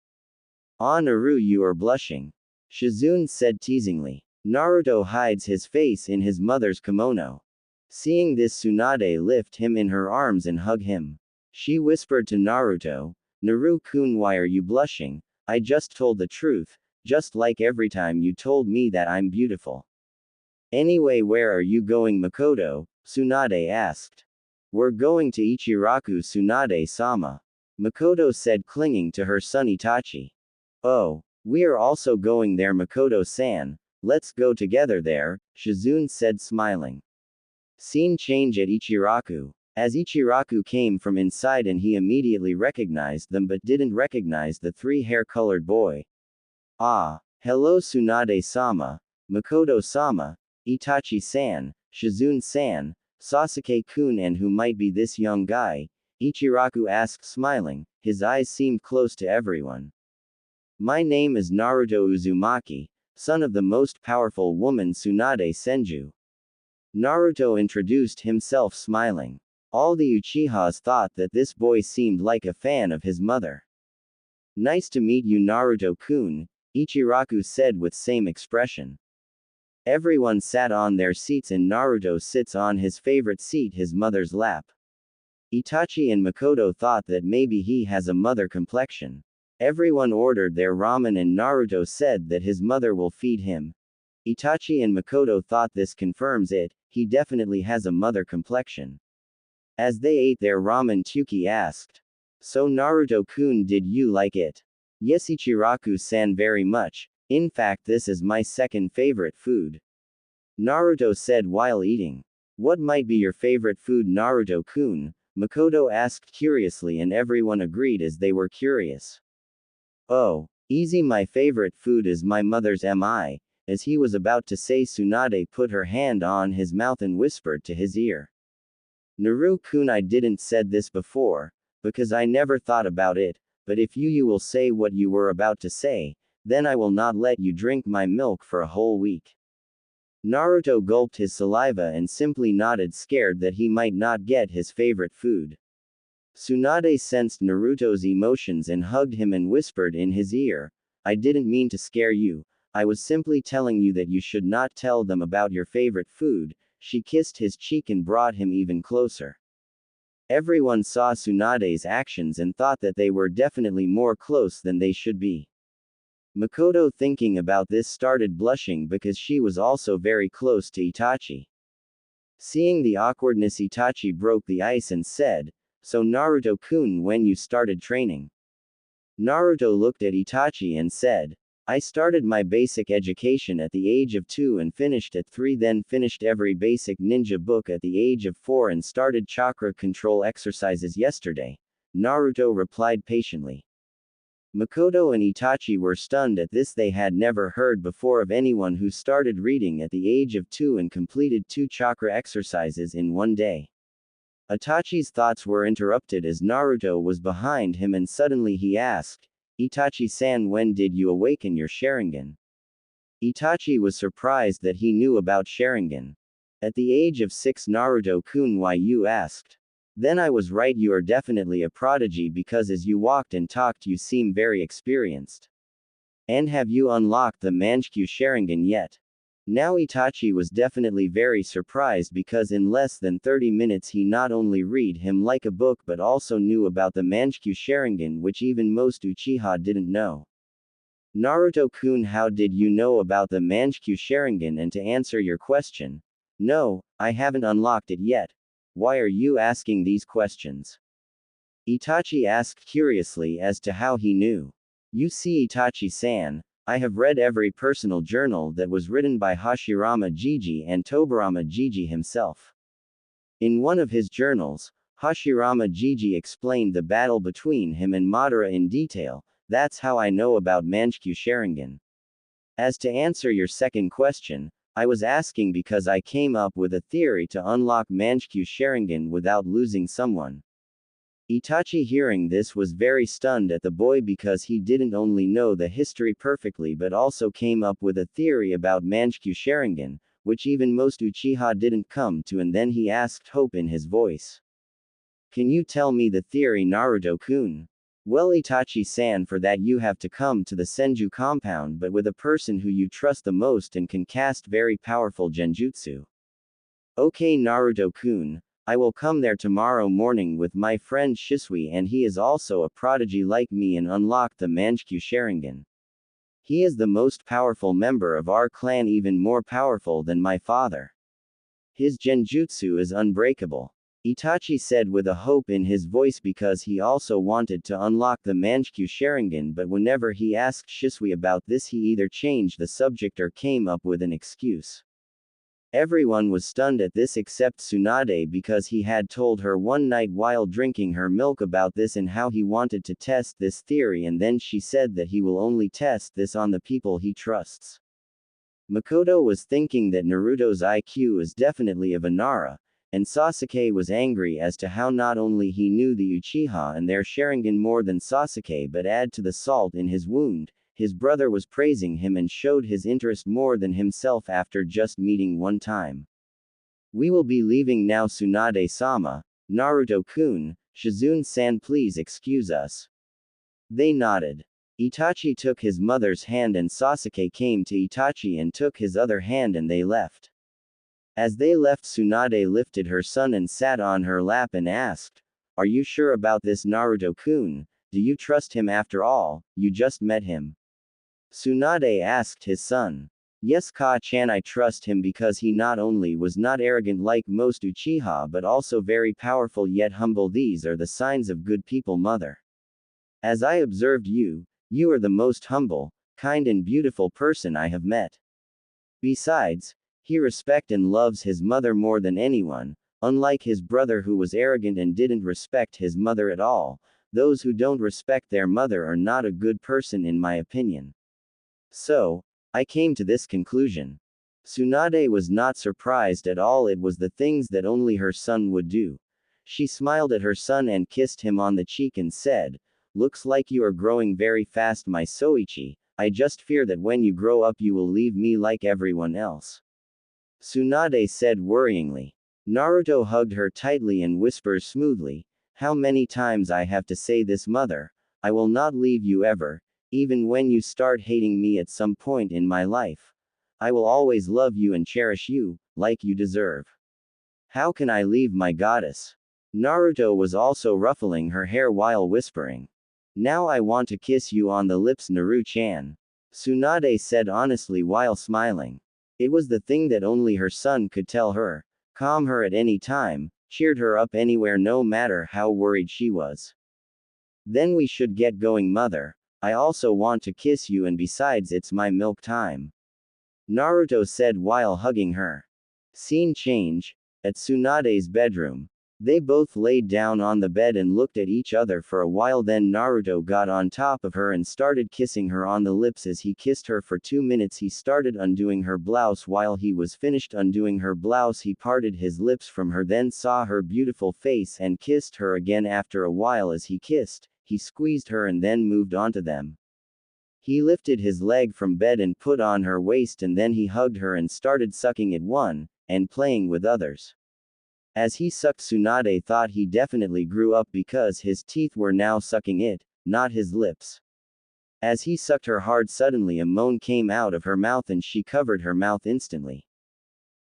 Ah, Naru, you are blushing. Shizune said teasingly. Naruto hides his face in his mother's kimono. Seeing this, Tsunade lift him in her arms and hug him. She whispered to Naruto, Naru-kun, why are you blushing? I just told the truth, just like every time you told me that I'm beautiful. Anyway, where are you going, Makoto? Tsunade asked. We're going to Ichiraku, Tsunade-sama. Makoto said, clinging to her son Itachi. Oh, we are also going there, Makoto-san. Let's go together there, Shizune said, smiling. Scene change at Ichiraku. As Ichiraku came from inside and he immediately recognized them but didn't recognize the three hair-colored boy. Ah, hello Tsunade-sama, Makoto-sama, Itachi-san, Shizune-san, Sasuke-kun, and who might be this young guy? Ichiraku asked, smiling. His eyes seemed close to everyone. My name is Naruto Uzumaki, son of the most powerful woman Tsunade Senju. Naruto introduced himself, smiling. All the Uchihas thought that this boy seemed like a fan of his mother. Nice to meet you, Naruto-kun, Ichiraku said with same expression. Everyone sat on their seats and Naruto sits on his favorite seat, his mother's lap. Itachi and Makoto thought that maybe he has a mother complexion. Everyone ordered their ramen and Naruto said that his mother will feed him. Itachi and Makoto thought this confirms it, he definitely has a mother complexion. As they ate their ramen, Tuki asked. So Naruto-kun, did you like it? Yes, Ichiraku-san, very much. In fact, this is my second favorite food. Naruto said while eating. What might be your favorite food, Naruto-kun? Makoto asked curiously, and everyone agreed as they were curious. Oh, easy, my favorite food is my mother's mi. As he was about to say, Tsunade put her hand on his mouth and whispered to his ear. Naru-kun, I didn't said this before, because I never thought about it, but if you will say what you were about to say, then I will not let you drink my milk for a whole week. Naruto gulped his saliva and simply nodded, scared that he might not get his favorite food. Tsunade sensed Naruto's emotions and hugged him and whispered in his ear, I didn't mean to scare you, I was simply telling you that you should not tell them about your favorite food. She kissed his cheek and brought him even closer. Everyone saw Tsunade's actions and thought that they were definitely more close than they should be. Makoto, thinking about this, started blushing because she was also very close to Itachi. Seeing the awkwardness, Itachi broke the ice and said, So Naruto-kun, when you started training? Naruto looked at Itachi and said, I started my basic education at the age of 2 and finished at 3, then finished every basic ninja book at the age of 4 and started chakra control exercises yesterday. Naruto replied patiently. Makoto and Itachi were stunned at this. They had never heard before of anyone who started reading at the age of 2 and completed 2 chakra exercises in one day. Itachi's thoughts were interrupted as Naruto was behind him and suddenly he asked, Itachi-san, when did you awaken your Sharingan? Itachi was surprised that he knew about Sharingan. At the age of 6, Naruto-kun, why, you asked. Then I was right, you are definitely a prodigy because as you walked and talked you seem very experienced. And have you unlocked the Manchikyu Sharingan yet? Now Itachi was definitely very surprised because in less than 30 minutes he not only read him like a book but also knew about the Manchikyu Sharingan, which even most Uchiha didn't know. Naruto-kun, how did you know about the Manchikyu Sharingan? And to answer your question, no, I haven't unlocked it yet. Why are you asking these questions? Itachi asked curiously as to how he knew. You see, Itachi-san, I have read every personal journal that was written by Hashirama Jiji and Tobarama Jiji himself. In one of his journals, Hashirama Jiji explained the battle between him and Madara in detail. That's how I know about Manchikyu Sharingan. As to answer your second question, I was asking because I came up with a theory to unlock Manchikyu Sharingan without losing someone. Itachi, hearing this, was very stunned at the boy because he didn't only know the history perfectly but also came up with a theory about Manchikyu Sharingan, which even most Uchiha didn't come to, and then he asked hope in his voice. Can you tell me the theory, Naruto-kun? Well, Itachi-san, for that you have to come to the Senju compound but with a person who you trust the most and can cast very powerful genjutsu. Okay, Naruto-kun. I will come there tomorrow morning with my friend Shisui, and he is also a prodigy like me and unlocked the Manchikyu Sharingan. He is the most powerful member of our clan, even more powerful than my father. His genjutsu is unbreakable. Itachi said with a hope in his voice because he also wanted to unlock the Manchikyu Sharingan, but whenever he asked Shisui about this he either changed the subject or came up with an excuse. Everyone was stunned at this except Tsunade because he had told her one night while drinking her milk about this and how he wanted to test this theory, and then she said that he will only test this on the people he trusts. Makoto was thinking that Naruto's IQ is definitely of Nara, and Sasuke was angry as to how not only he knew the Uchiha and their Sharingan more than Sasuke but add to the salt in his wound. His brother was praising him and showed his interest more than himself after just meeting one time. We will be leaving now, Tsunade-sama. Naruto-kun, Shizune-san, please excuse us. They nodded. Itachi took his mother's hand and Sasuke came to Itachi and took his other hand and they left. As they left, Tsunade lifted her son and sat on her lap and asked, Are you sure about this, Naruto-kun? Do you trust him after all? You just met him. Tsunade asked his son. Yes, Ka-chan, I trust him because he not only was not arrogant like most Uchiha but also very powerful yet humble. These are the signs of good people, mother. As I observed you, you are the most humble, kind and beautiful person I have met. Besides, he respects and loves his mother more than anyone, unlike his brother who was arrogant and didn't respect his mother at all. Those who don't respect their mother are not a good person in my opinion. So, I came to this conclusion. Tsunade was not surprised at all. It was the things that only her son would do. She smiled at her son and kissed him on the cheek and said, "Looks like you are growing very fast, my Soichi. I just fear that when you grow up you will leave me like everyone else." Tsunade said worryingly. Naruto hugged her tightly and whispers smoothly, "How many times I have to say this, mother? I will not leave you ever, even when you start hating me at some point in my life. I will always love you and cherish you, like you deserve." "How can I leave my goddess?" Naruto was also ruffling her hair while whispering. "Now I want to kiss you on the lips, Naru-chan," Tsunade said honestly while smiling. It was the thing that only her son could tell her, calm her at any time, cheered her up anywhere no matter how worried she was. "Then we should get going, mother. I also want to kiss you and besides it's my milk time," Naruto said while hugging her. Scene change. At Tsunade's bedroom. They both laid down on the bed and looked at each other for a while. Then Naruto got on top of her and started kissing her on the lips. As he kissed her for 2 minutes he started undoing her blouse. While he was finished undoing her blouse he parted his lips from her, then saw her beautiful face and kissed her again. After a while as he kissed, he squeezed her and then moved onto them. He lifted his leg from bed and put on her waist and then he hugged her and started sucking it one, and playing with others. As he sucked, Tsunade thought he definitely grew up because his teeth were now sucking it, not his lips. As he sucked her hard, suddenly a moan came out of her mouth and she covered her mouth instantly.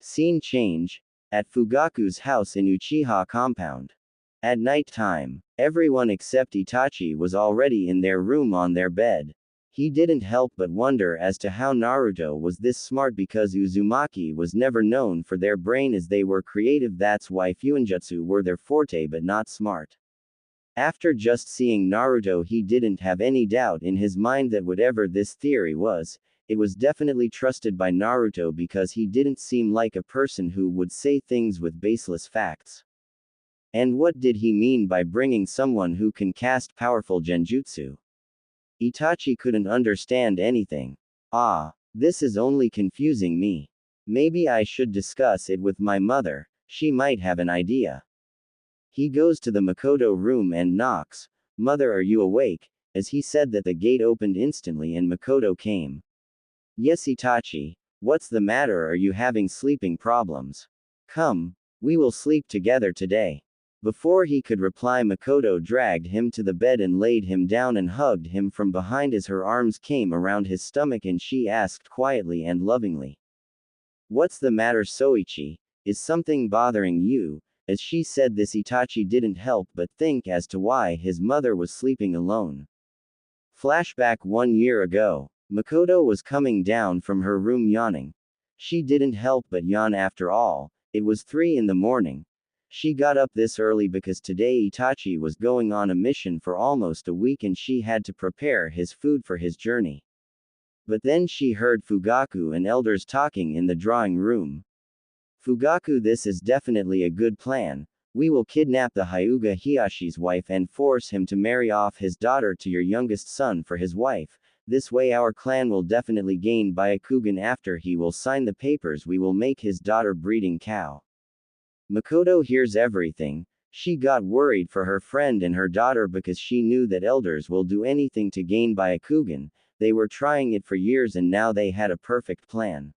Scene change. At Fugaku's house in Uchiha compound. At night time, everyone except Itachi was already in their room on their bed. He didn't help but wonder as to how Naruto was this smart because Uzumaki was never known for their brain as they were creative. That's why Fuinjutsu were their forte but not smart. After just seeing Naruto he didn't have any doubt in his mind that whatever this theory was, it was definitely trusted by Naruto because he didn't seem like a person who would say things with baseless facts. And what did he mean by bringing someone who can cast powerful genjutsu? Itachi couldn't understand anything. This is only confusing me. Maybe I should discuss it with my mother, she might have an idea. He goes to the Makoto room and knocks. "Mother, are you awake?" As he said that the gate opened instantly and Makoto came. "Yes, Itachi. What's the matter? Are you having sleeping problems? Come, we will sleep together today." Before he could reply, Makoto dragged him to the bed and laid him down and hugged him from behind as her arms came around his stomach and she asked quietly and lovingly, "What's the matter, Soichi? Is something bothering you?" As she said this, Itachi didn't help but think as to why his mother was sleeping alone. Flashback 1 year ago. Makoto was coming down from her room yawning. She didn't help but yawn after all. It was 3 in the morning. She got up this early because today Itachi was going on a mission for almost a week and she had to prepare his food for his journey. But then she heard Fugaku and elders talking in the drawing room. "Fugaku, this is definitely a good plan. We will kidnap the Hyuga Hiyashi's wife and force him to marry off his daughter to your youngest son for his wife. This way our clan will definitely gain Byakugan. After he will sign the papers we will make his daughter breeding cow." Makoto hears everything. She got worried for her friend and her daughter because she knew that elders will do anything to gain Byakugan. They were trying it for years and now they had a perfect plan.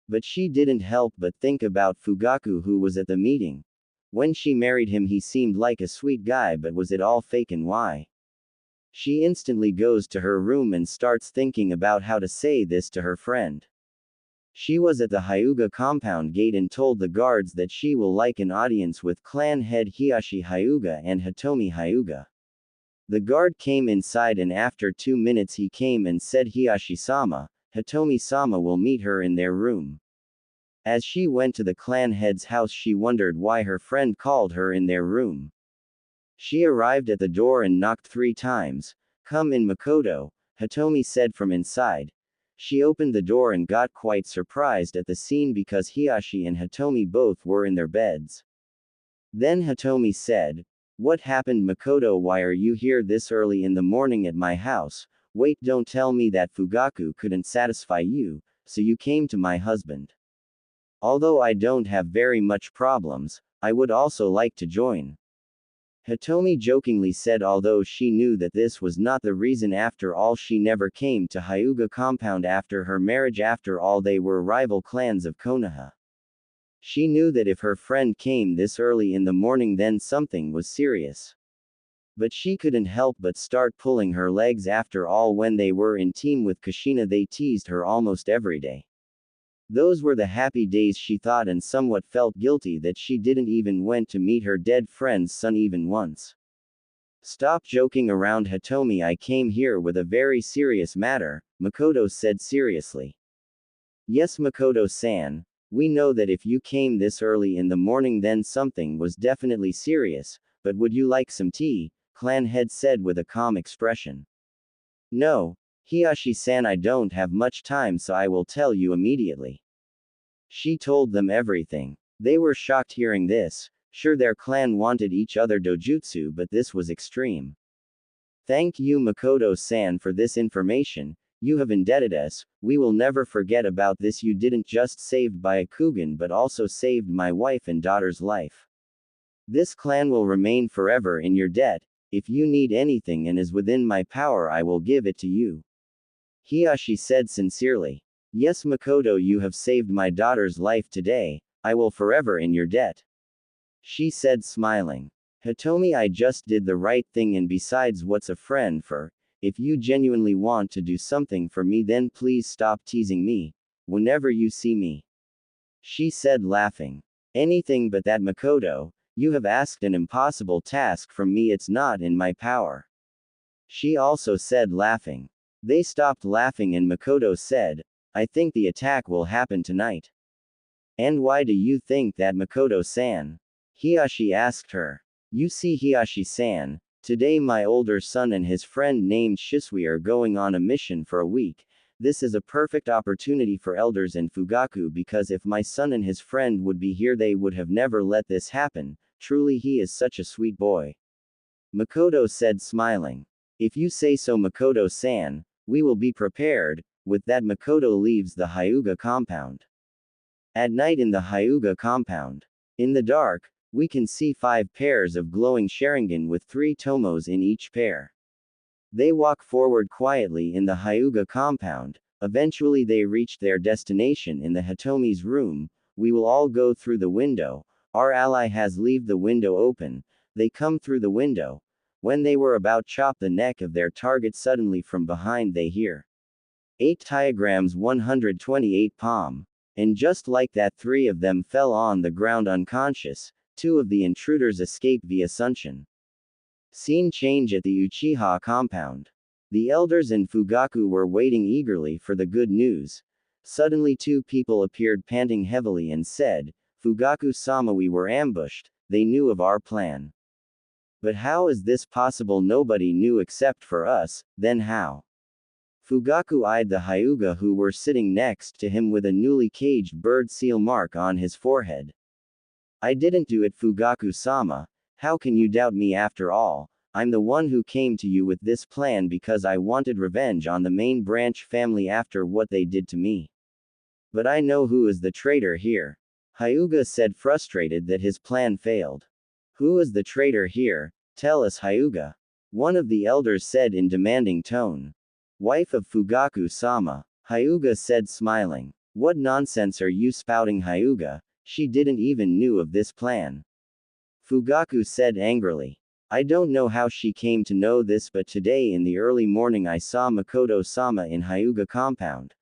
But she didn't help but think about Fugaku who was at the meeting. When she married him he seemed like a sweet guy, but was it all fake and why? She instantly goes to her room and starts thinking about how to say this to her friend. She was at the Hyuga compound gate and told the guards that she will like an audience with clan head Hiyashi Hyuga and Hitomi Hyuga. The guard came inside and after 2 minutes he came and said, "Hiyashi-sama, Hitomi-sama will meet her in their room. As she went to the clan head's house, she wondered why her friend called her in their room. She arrived at the door and knocked 3 times. "Come in, Makoto," Hitomi said from inside. She opened the door and got quite surprised at the scene because Hiyashi and Hitomi both were in their beds. Then Hitomi said, "What happened, Makoto? Why are you here this early in the morning at my house? Wait, don't tell me that Fugaku couldn't satisfy you, so you came to my husband. Although I don't have very much problems, I would also like to join." Hitomi jokingly said, although she knew that this was not the reason. After all, she never came to Hyuga compound after her marriage. After all, they were rival clans of Konoha. She knew that if her friend came this early in the morning, then something was serious. But she couldn't help but start pulling her legs. After all, when they were in team with Kushina, they teased her almost every day. Those were the happy days, she thought, and somewhat felt guilty that she didn't even went to meet her dead friend's son even once. "Stop joking around, Hitomi. I came here with a very serious matter," Makoto said seriously. "Yes, Makoto-san. We know that if you came this early in the morning, then something was definitely serious, but would you like some tea?" Clan head said with a calm expression. "No, Hiyashi-san, I don't have much time, so I will tell you immediately." She told them everything. They were shocked hearing this. Sure, their clan wanted each other dojutsu, but this was extreme. "Thank you, Makoto-san, for this information. You have indebted us. We will never forget about this. You didn't just saved by a Kugan but also saved my wife and daughter's life. This clan will remain forever in your debt. If you need anything and is within my power, I will give it to you," Hiyashi said sincerely. "Yes, Makoto, you have saved my daughter's life today. I will forever in your debt," she said smiling. "Hitomi, I just did the right thing, and besides, what's a friend for? If you genuinely want to do something for me, then please stop teasing me whenever you see me," she said laughing. "Anything but that, Makoto. You have asked an impossible task from me. It's not in my power," she also said laughing. They stopped laughing and Makoto said, "I think the attack will happen tonight." "And why do you think that, Makoto-san?" Hiyashi asked her. "You see, Hiyashi-san, today my older son and his friend named Shisui are going on a mission for a week. This is a perfect opportunity for elders and Fugaku, because if my son and his friend would be here, they would have never let this happen. Truly, he is such a sweet boy," Makoto said smiling. "If you say so, Makoto-san, we will be prepared." With that, Makoto leaves the Hyuga compound. At night in the Hyuga compound. In the dark, we can see 5 pairs of glowing Sharingan with 3 tomos in each pair. They walk forward quietly in the Hyuga compound. Eventually they reach their destination in the Hitomi's room. "We will all go through the window. Our ally has leave the window open." They come through the window. When they were about to chop the neck of their target, suddenly from behind they hear 8 diagrams 128 palm. And just like that, 3 of them fell on the ground unconscious. 2 of the intruders escape via Sunshine. Scene change at the Uchiha compound. The elders and Fugaku were waiting eagerly for the good news. Suddenly 2 people appeared panting heavily and said, "Fugaku-sama, we were ambushed. They knew of our plan." "But how is this possible? Nobody knew except for us. Then how?" Fugaku eyed the Hyuga who were sitting next to him with a newly caged bird seal mark on his forehead. "I didn't do it, Fugaku-sama. How can you doubt me? After all, I'm the one who came to you with this plan because I wanted revenge on the main branch family after what they did to me. But I know who is the traitor here," Hyuga said, frustrated that his plan failed. "Who is the traitor here? Tell us, Hyuga," one of the elders said in demanding tone. "Wife of Fugaku-sama," Hyuga said smiling. "What nonsense are you spouting, Hyuga? She didn't even knew of this plan," Fugaku said angrily. "I don't know how she came to know this, but today in the early morning I saw Makoto-sama in Hyuga compound.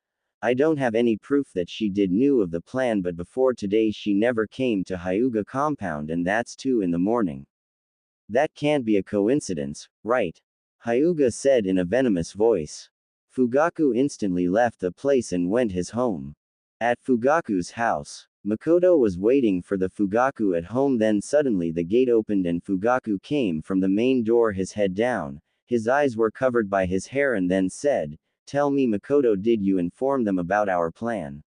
I don't have any proof that she did knew of the plan, but before today she never came to Hyuga compound, and that's 2 in the morning. That can't be a coincidence, right?" Hyuga said in a venomous voice. Fugaku instantly left the place and went his home. At Fugaku's house, Makoto was waiting for the Fugaku at home. Then suddenly the gate opened and Fugaku came from the main door, his head down. His eyes were covered by his hair, and then said, "Tell me, Makoto, did you inform them about our plan?"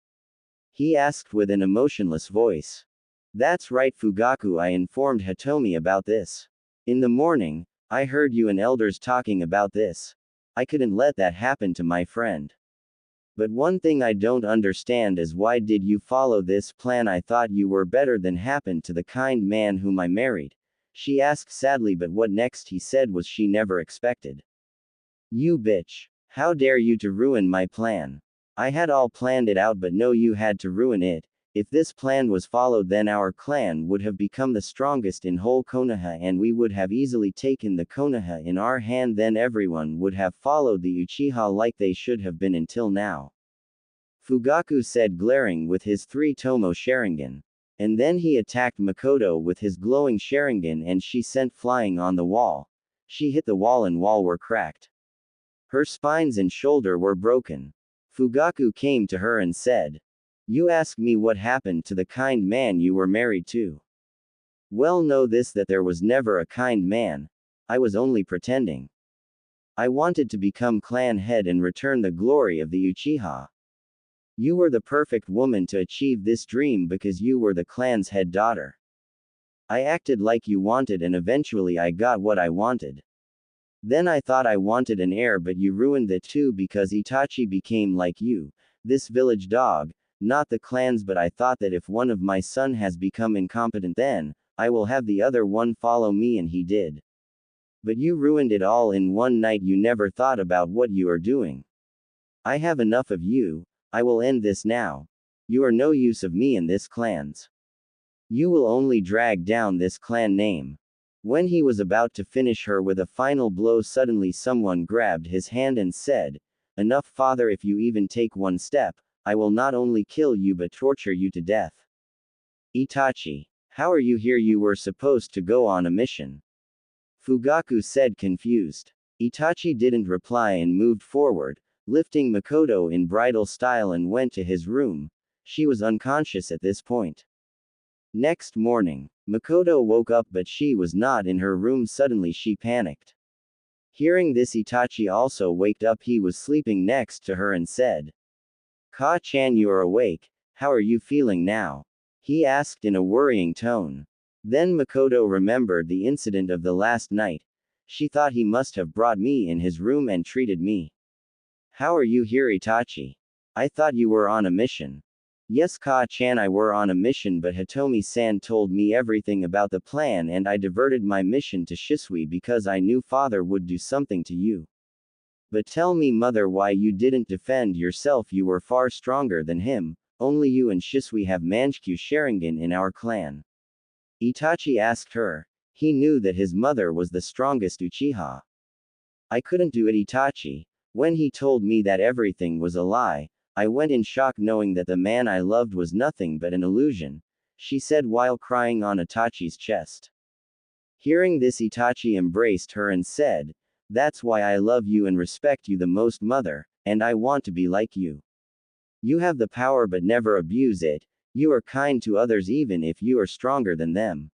He asked with an emotionless voice. "That's right, Fugaku, I informed Hitomi about this. In the morning, I heard you and elders talking about this. I couldn't let that happen to my friend. But one thing I don't understand is why did you follow this plan? I thought you were better than happened to the kind man whom I married," she asked sadly. But what next he said was she never expected. "You bitch. How dare you to ruin my plan? I had all planned it out, but no, you had to ruin it. If this plan was followed, then our clan would have become the strongest in whole Konoha, and we would have easily taken the Konoha in our hand. Then everyone would have followed the Uchiha like they should have been until now," Fugaku said, glaring with his 3-tomo Sharingan. And then he attacked Makoto with his glowing Sharingan, and she sent flying on the wall. She hit the wall and wall were cracked. Her spines and shoulder were broken. Fugaku came to her and said, "You ask me what happened to the kind man you were married to. Well, know this, that there was never a kind man. I was only pretending. I wanted to become clan head and return the glory of the Uchiha. You were the perfect woman to achieve this dream because you were the clan's head daughter. I acted like you wanted, and eventually I got what I wanted. Then I thought I wanted an heir, but you ruined it too because Itachi became like you, this village dog, not the clan's. But I thought that if one of my son has become incompetent, then I will have the other one follow me, and he did. But you ruined it all in one night. You never thought about what you are doing. I have enough of you. I will end this now. You are no use of me in this clan's. You will only drag down this clan name." When he was about to finish her with a final blow, suddenly someone grabbed his hand and said, "Enough, father, if you even take one step, I will not only kill you but torture you to death." "Itachi, how are you here? You were supposed to go on a mission," Fugaku said, confused. Itachi didn't reply and moved forward, lifting Makoto in bridal style, and went to his room. She was unconscious at this point. Next morning, Makoto woke up, but she was not in her room. Suddenly she panicked. Hearing this, Itachi also waked up. He was sleeping next to her and said, "Ka-chan, you are awake. How are you feeling now?" he asked in a worrying tone. Then Makoto remembered the incident of the last night. She thought he must have brought me in his room and treated me. "How are you here, Itachi? I thought you were on a mission." "Yes, Ka-chan, I were on a mission, but Hitomi-san told me everything about the plan and I diverted my mission to Shisui because I knew father would do something to you. But tell me, mother, why you didn't defend yourself? You were far stronger than him. Only you and Shisui have Manchikyu Sharingan in our clan." Itachi asked her. He knew that his mother was the strongest Uchiha. "I couldn't do it, Itachi. When he told me that everything was a lie, I went in shock, knowing that the man I loved was nothing but an illusion," she said while crying on Itachi's chest. Hearing this, Itachi embraced her and said, "That's why I love you and respect you the most, mother, and I want to be like you. You have the power but never abuse it. You are kind to others even if you are stronger than them.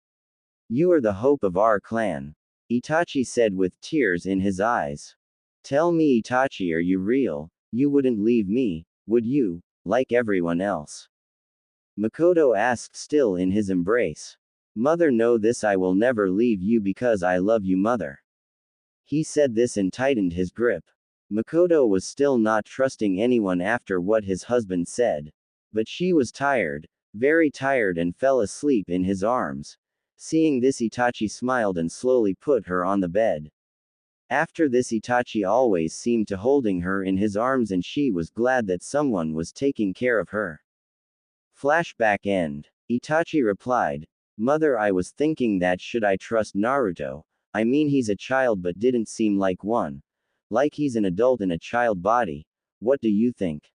You are the hope of our clan," Itachi said with tears in his eyes. "Tell me, Itachi, are you real? You wouldn't leave me, would you, like everyone else?" Makoto asked, still in his embrace. "Mother, know this, I will never leave you because I love you, mother." He said this and tightened his grip. Makoto was still not trusting anyone after what his husband said. But she was tired, very tired, and fell asleep in his arms. Seeing this, Itachi smiled and slowly put her on the bed. After this, Itachi always seemed to holding her in his arms, and she was glad that someone was taking care of her. Flashback end. Itachi replied, "Mother, I was thinking that should I trust Naruto? I mean, he's a child but didn't seem like one. Like he's an adult in a child body. What do you think?"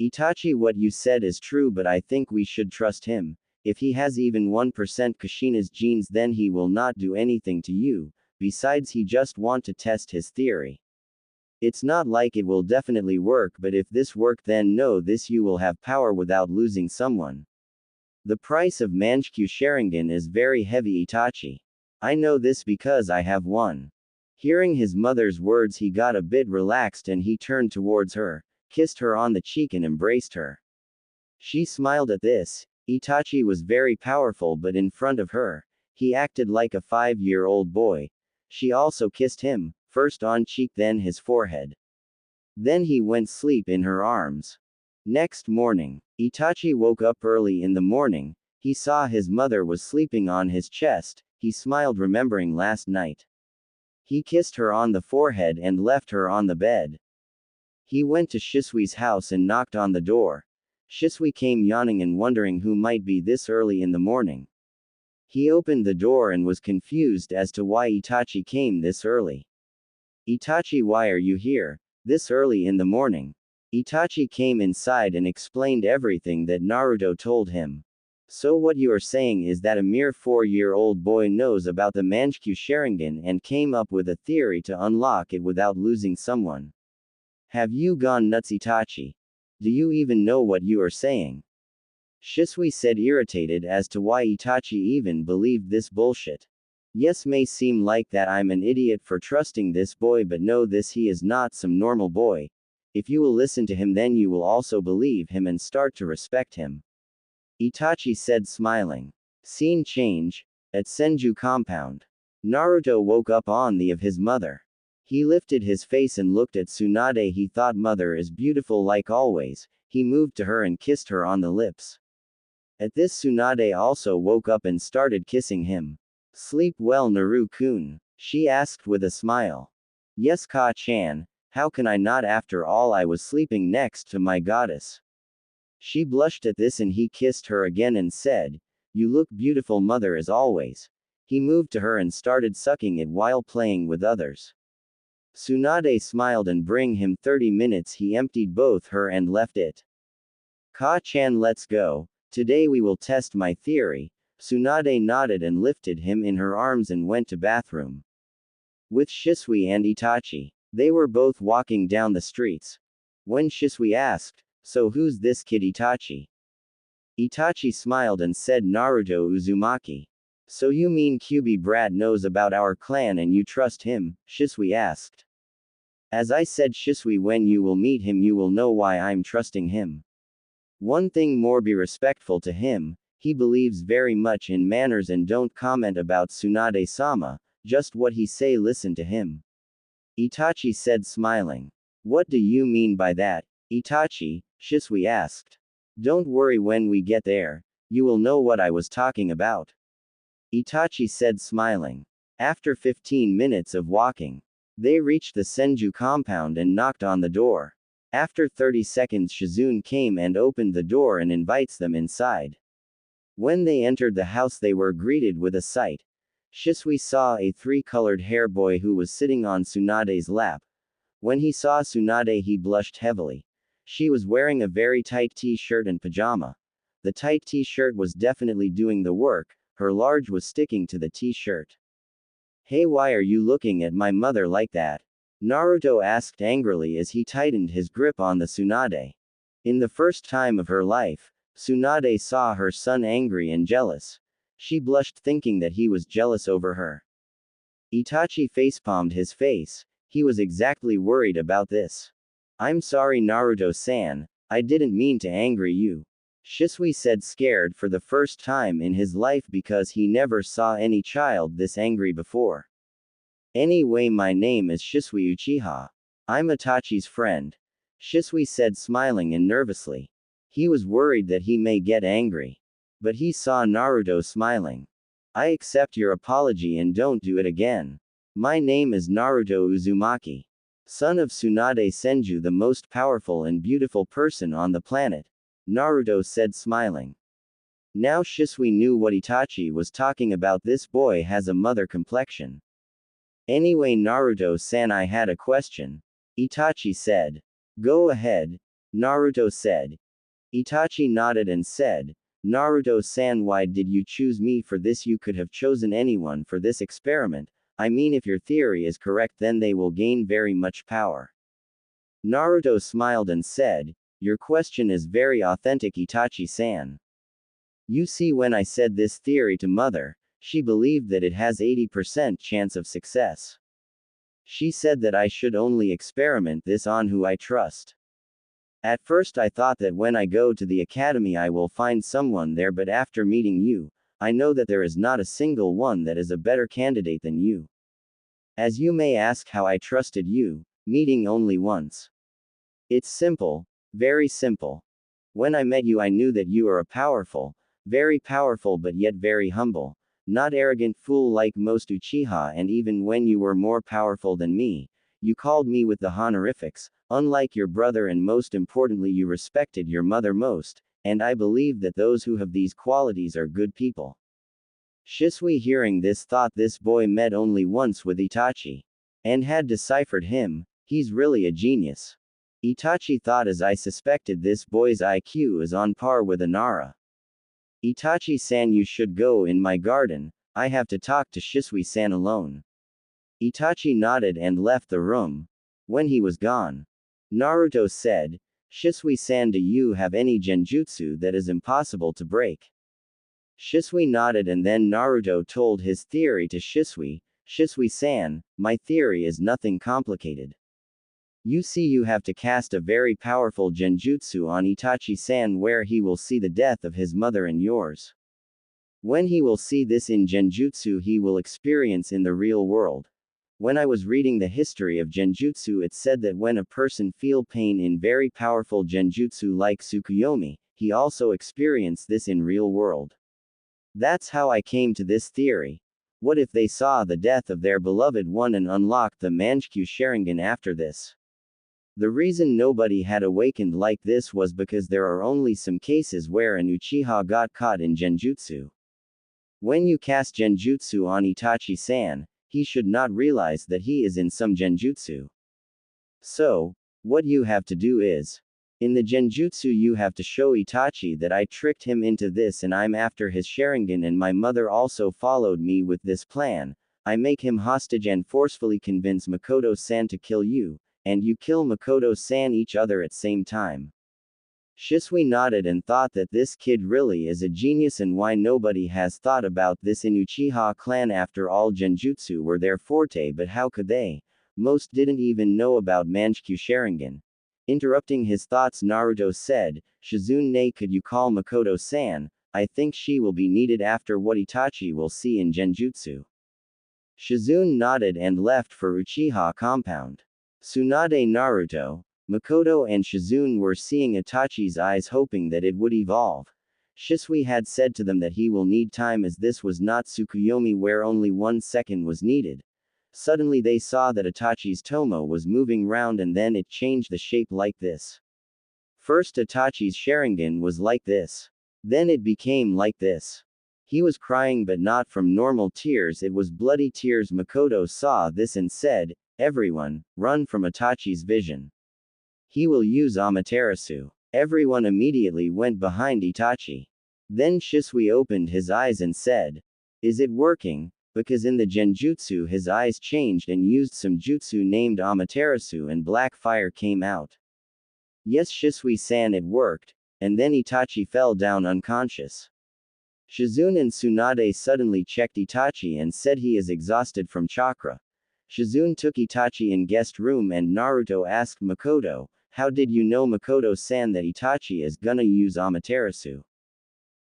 Itachi, what you said is true, but I think we should trust him. If he has even 1% Kushina's genes, then he will not do anything to you. Besides, he just want to test his theory. It's not like it will definitely work, but if this work, then know this, you will have power without losing someone. The price of Manchku Sharingan is very heavy, Itachi. I know this because I have one. Hearing his mother's words, he got a bit relaxed and he turned towards her, kissed her on the cheek and embraced her. She smiled at this. Itachi was very powerful, but in front of her, he acted like a 5-year-old boy. She also kissed him, first on cheek then his forehead. Then he went sleep in her arms. Next morning, Itachi woke up early in the morning. He saw his mother was sleeping on his chest. He smiled, remembering last night. He kissed her on the forehead and left her on the bed. He went to Shisui's house and knocked on the door. Shisui came yawning and wondering who might be this early in the morning. He opened the door and was confused as to why Itachi came this early. Itachi, why are you here, this early in the morning? Itachi came inside and explained everything that Naruto told him. So what you are saying is that a mere 4-year-old boy knows about the Manchku Sharingan and came up with a theory to unlock it without losing someone. Have you gone nuts, Itachi? Do you even know what you are saying? Shisui said, irritated as to why Itachi even believed this bullshit. Yes, may seem like that I'm an idiot for trusting this boy, but know this, he is not some normal boy. If you will listen to him, then you will also believe him and start to respect him. Itachi said, smiling. Scene change. At Senju compound. Naruto woke up on the of his mother. He lifted his face and looked at Tsunade. He thought mother is beautiful like always. He moved to her and kissed her on the lips. At this, Tsunade also woke up and started kissing him. Sleep well, Naru-kun? She asked with a smile. Yes, Ka-chan, how can I not, after all I was sleeping next to my goddess? She blushed at this and he kissed her again and said, you look beautiful, mother, as always. He moved to her and started sucking it while playing with others. Tsunade smiled and bring him 30 minutes. He emptied both her and left it. Ka-chan, let's go. Today we will test my theory. Tsunade nodded and lifted him in her arms and went to bathroom. With Shisui and Itachi. They were both walking down the streets. When Shisui asked, so who's this kid, Itachi? Itachi smiled and said, Naruto Uzumaki. So you mean Kyuubi brat knows about our clan and you trust him? Shisui asked. As I said, Shisui, when you will meet him you will know why I'm trusting him. One thing more, be respectful to him. He believes very much in manners and don't comment about Tsunade-sama, just what he say, listen to him. Itachi said, smiling. What do you mean by that, Itachi? Shisui asked. Don't worry, when we get there, you will know what I was talking about. Itachi said, smiling. After 15 minutes of walking, they reached the Senju compound and knocked on the door. After 30 seconds, Shizune came and opened the door and invites them inside. When they entered the house, they were greeted with a sight. Shisui saw a 3-colored hair boy who was sitting on Tsunade's lap. When he saw Tsunade, he blushed heavily. She was wearing a very tight t-shirt and pajama. The tight t-shirt was definitely doing the work, her large was sticking to the t-shirt. Hey, why are you looking at my mother like that? Naruto asked angrily as he tightened his grip on the Tsunade. In the first time of her life, Tsunade saw her son angry and jealous. She blushed, thinking that he was jealous over her. Itachi facepalmed his face. He was exactly worried about this. I'm sorry, Naruto-san, I didn't mean to angry you. Shisui said, scared for the first time in his life because he never saw any child this angry before. Anyway, my name is Shisui Uchiha. I'm Itachi's friend. Shisui said, smiling and nervously. He was worried that he may get angry. But he saw Naruto smiling. I accept your apology and don't do it again. My name is Naruto Uzumaki. Son of Tsunade Senju, the most powerful and beautiful person on the planet. Naruto said, smiling. Now Shisui knew what Itachi was talking about. This boy has a mother complexion. Anyway, Naruto-san, I had a question. Itachi said. Go ahead. Naruto said. Itachi nodded and said, Naruto-san, why did you choose me for this? You could have chosen anyone for this experiment. I mean, if your theory is correct, then they will gain very much power. Naruto smiled and said, "Your question is very authentic, Itachi-san. You see, when I said this theory to mother, she believed that it has 80% chance of success. She said that I should only experiment this on who I trust. At first I thought that when I go to the academy I will find someone there, but after meeting you, I know that there is not a single one that is a better candidate than you. As you may ask how I trusted you, meeting only once. It's simple, very simple. When I met you I knew that you are a powerful, very powerful but yet very humble, not arrogant fool like most Uchiha, and even when you were more powerful than me, you called me with the honorifics, unlike your brother, and most importantly you respected your mother most, and I believe that those who have these qualities are good people." Shisui, hearing this, thought this boy met only once with Itachi. And had deciphered him. He's really a genius. Itachi thought, as I suspected, this boy's IQ is on par with Inara. Itachi-san, you should go in my garden, I have to talk to Shisui-san alone. Itachi nodded and left the room. When he was gone, Naruto said, "Shisui-san, do you have any genjutsu that is impossible to break?" Shisui nodded, and then Naruto told his theory to Shisui. "Shisui-san, my theory is nothing complicated. You see, you have to cast a very powerful genjutsu on Itachi-san where he will see the death of his mother and yours. When he will see this in genjutsu he will experience in the real world. When I was reading the history of genjutsu it said that when a person feel pain in very powerful genjutsu like Tsukuyomi, he also experience this in real world. That's how I came to this theory. What if they saw the death of their beloved one and unlocked the Manchikyu Sharingan after this?" The reason nobody had awakened like this was because there are only some cases where an Uchiha got caught in genjutsu. When you cast genjutsu on Itachi-san, he should not realize that he is in some genjutsu. So, what you have to do is, in the genjutsu you have to show Itachi that I tricked him into this and I'm after his Sharingan, and my mother also followed me with this plan. I make him hostage and forcefully convince Makoto-san to kill you, and you kill Makoto-san each other at same time. Shisui nodded and thought that this kid really is a genius, and why nobody has thought about this in Uchiha clan. After all, genjutsu were their forte, but how could they? Most didn't even know about Manchikyu Sharingan. Interrupting his thoughts, Naruto said, "Tsunade, could you call Makoto-san? I think she will be needed after what Itachi will see in genjutsu." Tsunade nodded and left for Uchiha compound. Tsunade, Naruto, Makoto and Tsunade were seeing Itachi's eyes, hoping that it would evolve. Shisui had said to them that he will need time, as this was not Tsukuyomi where only 1 second was needed. Suddenly they saw that Itachi's Tomo was moving round, and then it changed the shape like this. First Itachi's Sharingan was like this. Then it became like this. He was crying, but not from normal tears, it was bloody tears. Makoto saw this and said, "Everyone, run from Itachi's vision. He will use Amaterasu." Everyone immediately went behind Itachi. Then Shisui opened his eyes and said, "Is it working?" Because in the genjutsu his eyes changed and used some jutsu named Amaterasu and black fire came out. "Yes, Shisui-san, it worked." And then Itachi fell down unconscious. Shizune and Tsunade suddenly checked Itachi and said he is exhausted from chakra. Shizune took Itachi in guest room and Naruto asked Makoto, "How did you know, Makoto-san, that Itachi is gonna use Amaterasu?"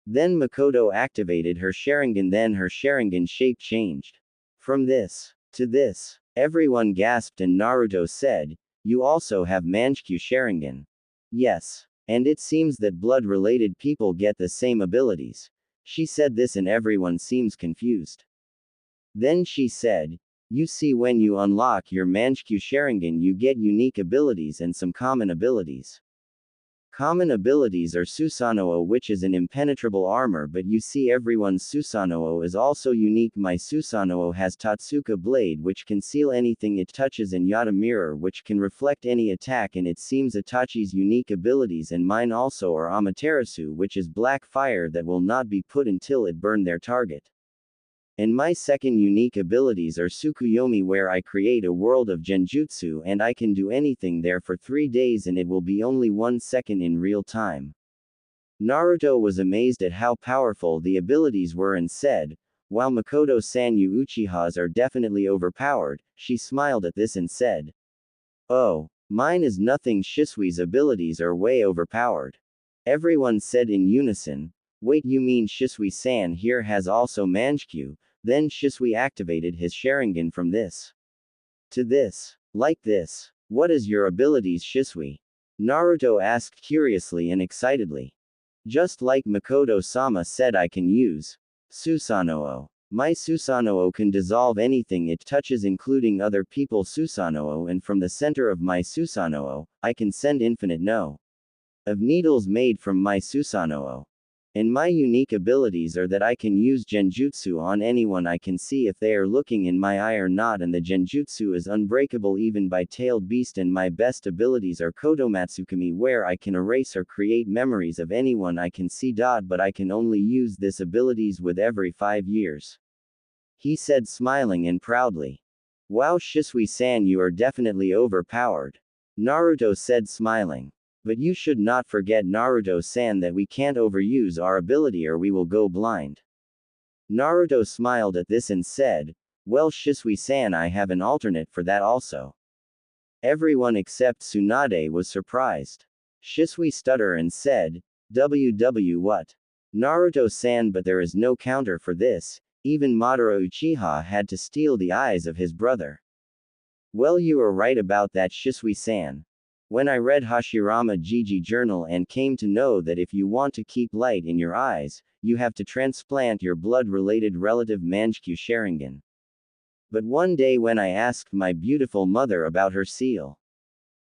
Then Makoto activated her Sharingan, then her Sharingan shape changed. From this to this. Everyone gasped and Naruto said, "You also have Manchikyu Sharingan?" "Yes. And it seems that blood-related people get the same abilities." She said this and everyone seems confused. Then she said, "You see, when you unlock your Manchikyu Sharingan you get unique abilities and some common abilities. Common abilities are Susanoo, which is an impenetrable armor, but you see everyone's Susanoo is also unique. My Susanoo has Tatsuka Blade, which can seal anything it touches, and Yata Mirror, which can reflect any attack, and it seems Itachi's unique abilities and mine also are Amaterasu, which is black fire that will not be put until it burn their target." And my second unique abilities are Tsukuyomi, where I create a world of genjutsu and I can do anything there for 3 days and it will be only 1 second in real time. Naruto was amazed at how powerful the abilities were and said, "While Makoto-san, you Uchihas are definitely overpowered," she smiled at this and said, "Oh, mine is nothing, Shisui's abilities are way overpowered." Everyone said in unison, "Wait, you mean Shisui-san here has also Mangekyou?" Then Shisui activated his Sharingan from this to this. Like this. "What is your abilities, Shisui?" Naruto asked curiously and excitedly. "Just like Makoto-sama said, I can use Susanoo. My Susanoo can dissolve anything it touches, including other people's Susanoo, and from the center of my Susanoo, I can send infinite no of needles made from my Susanoo. And my unique abilities are that I can use genjutsu on anyone I can see if they are looking in my eye or not, and the genjutsu is unbreakable even by tailed beast, and my best abilities are Kodomatsukami, where I can erase or create memories of anyone I can see. But I can only use this abilities with every 5 years," he said, smiling and proudly. "Wow, Shisui-san, you are definitely overpowered," Naruto said, smiling. "But you should not forget, Naruto-san, that we can't overuse our ability or we will go blind." Naruto smiled at this and said, "Well, Shisui-san, I have an alternate for that also." Everyone except Tsunade was surprised. Shisui stuttered and said, "WW what?" Naruto-san, but there is no counter for this. Even Madara Uchiha had to steal the eyes of his brother. "Well, you are right about that, Shisui-san. When I read Hashirama Gigi journal and came to know that if you want to keep light in your eyes, you have to transplant your blood-related relative Mangekyou Sharingan. But one day when I asked my beautiful mother about her seal,"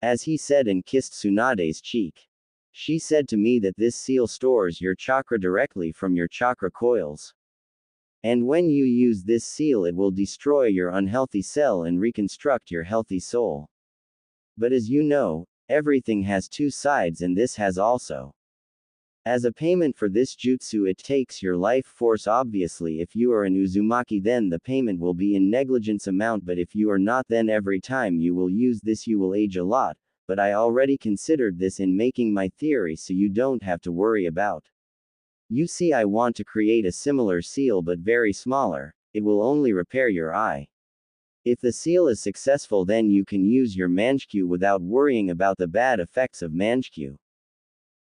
as he said and kissed Tsunade's cheek, "she said to me that this seal stores your chakra directly from your chakra coils. And when you use this seal, it will destroy your unhealthy cell and reconstruct your healthy soul. But as you know, everything has 2 sides, and this has also. As a payment for this jutsu, it takes your life force. Obviously, if you are an Uzumaki, then the payment will be in negligence amount, but if you are not, then every time you will use this, you will age a lot. But I already considered this in making my theory, so you don't have to worry about. You see, I want to create a similar seal but very smaller. It will only repair your eye. If the seal is successful, then you can use your Mangekyou without worrying about the bad effects of Mangekyou."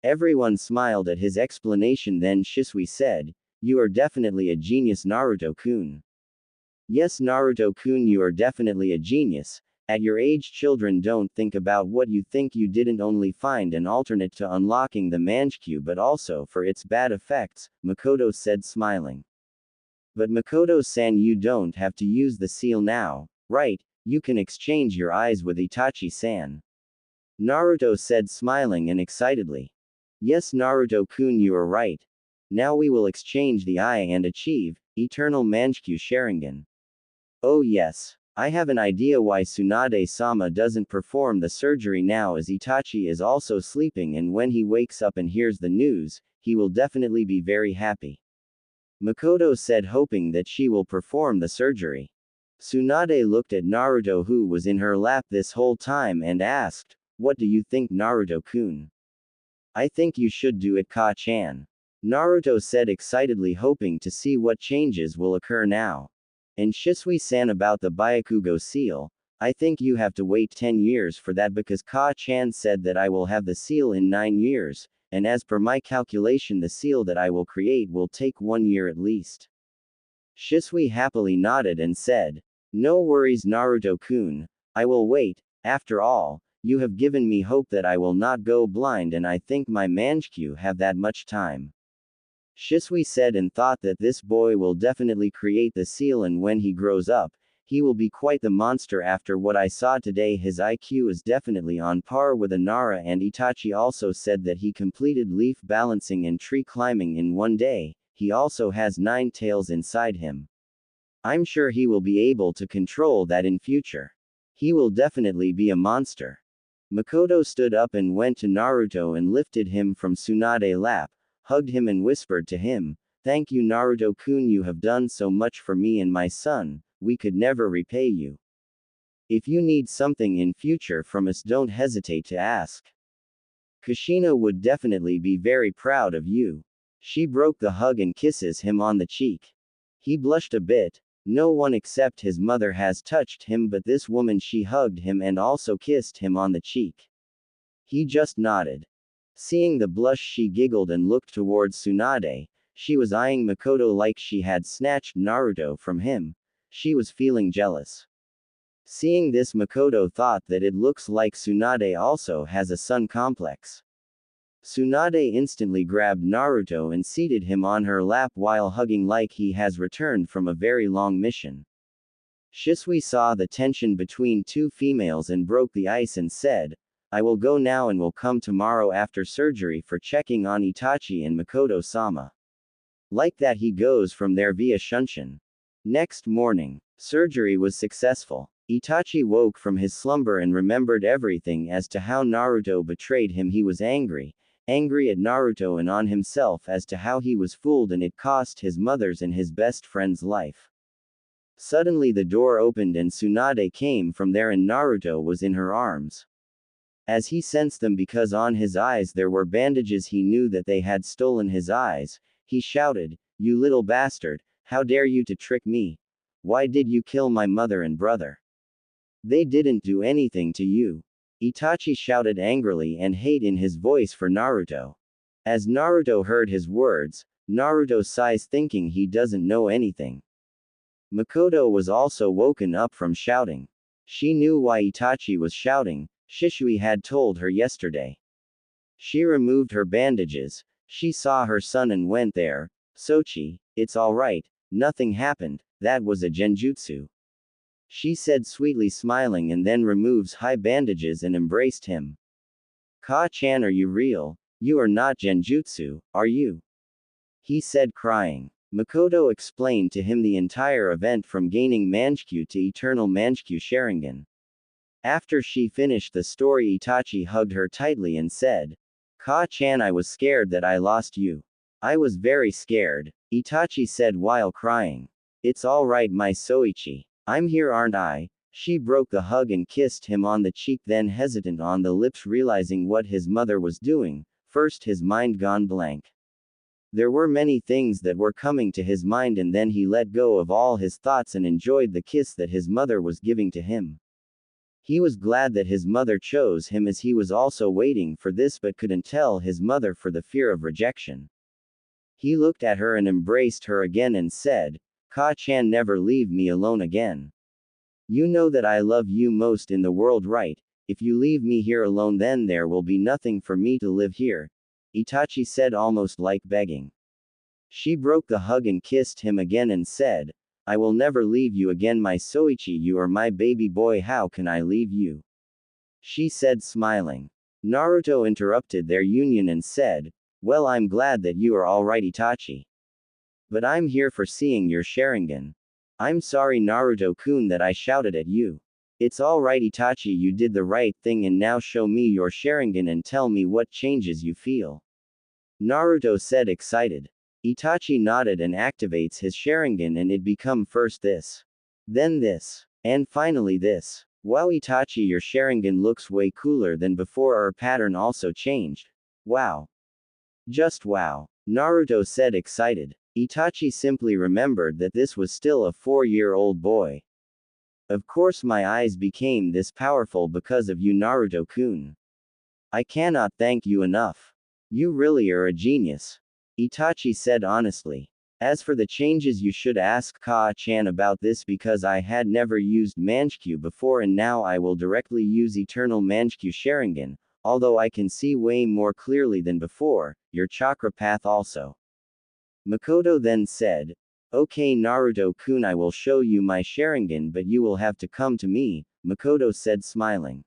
Everyone smiled at his explanation. Then Shisui said, "You are definitely a genius, Naruto-kun." "Yes, Naruto-kun, you are definitely a genius. At your age, children don't think about what you think. You didn't only find an alternate to unlocking the Mangekyou but also for its bad effects," Makoto said, smiling. "But Makoto-san, you don't have to use the seal now, right? You can exchange your eyes with Itachi-san," Naruto said, smiling and excitedly. "Yes, Naruto-kun, you are right. Now we will exchange the eye and achieve eternal Mangekyou Sharingan." "Oh yes. I have an idea why Tsunade-sama doesn't perform the surgery now, as Itachi is also sleeping, and when he wakes up and hears the news, he will definitely be very happy," Makoto said, hoping that she will perform the surgery. Tsunade looked at Naruto, who was in her lap this whole time, and asked, "What do you think, Naruto-kun?" "I think you should do it, Ka-chan," Naruto said excitedly, hoping to see what changes will occur now. "And Shisui-san, about the Byakugo seal, I think you have to wait 10 years for that, because Ka-chan said that I will have the seal in 9 years, and as per my calculation, the seal that I will create will take 1 year at least." Shisui happily nodded and said, "No worries, Naruto-kun, I will wait. After all, you have given me hope that I will not go blind, and I think my Mangekyou have that much time." Shisui said and thought that this boy will definitely create the seal, and when he grows up, he will be quite the monster. After what I saw today, his IQ is definitely on par with Nara, and Itachi also said that he completed leaf balancing and tree climbing in 1 day. He also has 9 tails inside him. I'm sure he will be able to control that in future. He will definitely be a monster. Makoto stood up and went to Naruto and lifted him from Tsunade's lap, hugged him and whispered to him, Thank you Naruto-kun, you have done so much for me and my son, we could never repay you. If you need something in future from us, don't hesitate to ask. Kushina would definitely be very proud of you. She broke the hug and kisses him on the cheek. He blushed a bit. No one except his mother has touched him, but this woman, she hugged him and also kissed him on the cheek. He just nodded. Seeing the blush, she giggled and looked towards Tsunade. She was eyeing Makoto like she had snatched Naruto from him. She was feeling jealous. Seeing this, Makoto thought that it looks like Tsunade also has a son complex. Tsunade instantly grabbed Naruto and seated him on her lap while hugging like he has returned from a very long mission. Shisui saw the tension between two females and broke the ice and said, I will go now and will come tomorrow after surgery for checking on Itachi and Makoto-sama. Like that, he goes from there via Shunshin. Next morning, surgery was successful. Itachi woke from his slumber and remembered everything as to how Naruto betrayed him. He was angry at Naruto and on himself as to how he was fooled and it cost his mother's and his best friend's life. Suddenly the door opened and Tsunade came from there and Naruto was in her arms. As he sensed them because on his eyes there were bandages, he knew that they had stolen his eyes. He shouted, "You little bastard, how dare you to trick me? Why did you kill my mother and brother? They didn't do anything to you." Itachi shouted angrily and hate in his voice for Naruto. As Naruto heard his words, Naruto sighs thinking he doesn't know anything. Makoto was also woken up from shouting. She knew why Itachi was shouting. Shisui had told her yesterday. She removed her bandages. She saw her son and went there. Sochi, it's alright, nothing happened, that was a genjutsu. She said sweetly, smiling, and then removes high bandages and embraced him. Ka-chan, are you real? You are not genjutsu, are you? He said, crying. Makoto explained to him the entire event from gaining Manchikyu to Eternal Manchikyu Sharingan. After she finished the story, Itachi hugged her tightly and said, Ka-chan, I was scared that I lost you. I was very scared, Itachi said while crying. It's alright, my Soichi. I'm here, aren't I? She broke the hug and kissed him on the cheek, then hesitant on the lips, realizing what his mother was doing. First, his mind gone blank. There were many things that were coming to his mind, and then he let go of all his thoughts and enjoyed the kiss that his mother was giving to him. He was glad that his mother chose him, as he was also waiting for this but couldn't tell his mother for the fear of rejection. He looked at her and embraced her again and said, Ka-chan, never leave me alone again. You know that I love you most in the world, right? If you leave me here alone, then there will be nothing for me to live here, Itachi said, almost like begging. She broke the hug and kissed him again and said, I will never leave you again, my Soichi, you are my baby boy, how can I leave you? She said, smiling. Naruto interrupted their union and said, well, I'm glad that you are alright, Itachi. But I'm here for seeing your Sharingan. I'm sorry, Naruto-kun, that I shouted at you. It's alright, Itachi, you did the right thing, and now show me your Sharingan and tell me what changes you feel. Naruto said, excited. Itachi nodded and activates his Sharingan, and it become first this, then this, and finally this. Wow, Itachi, your Sharingan looks way cooler than before. Our pattern also changed. Wow. Just wow. Naruto said, excited. Itachi simply remembered that this was still a 4-year-old boy. Of course my eyes became this powerful because of you, Naruto-kun. I cannot thank you enough. You really are a genius. Itachi said honestly. As for the changes, you should ask Ka-chan about this, because I had never used Manchikyu before, and now I will directly use Eternal Manchikyu Sharingan, although I can see way more clearly than before, your chakra path also. Makoto then said, okay, Naruto-kun, I will show you my Sharingan, but you will have to come to me, Makoto said, smiling.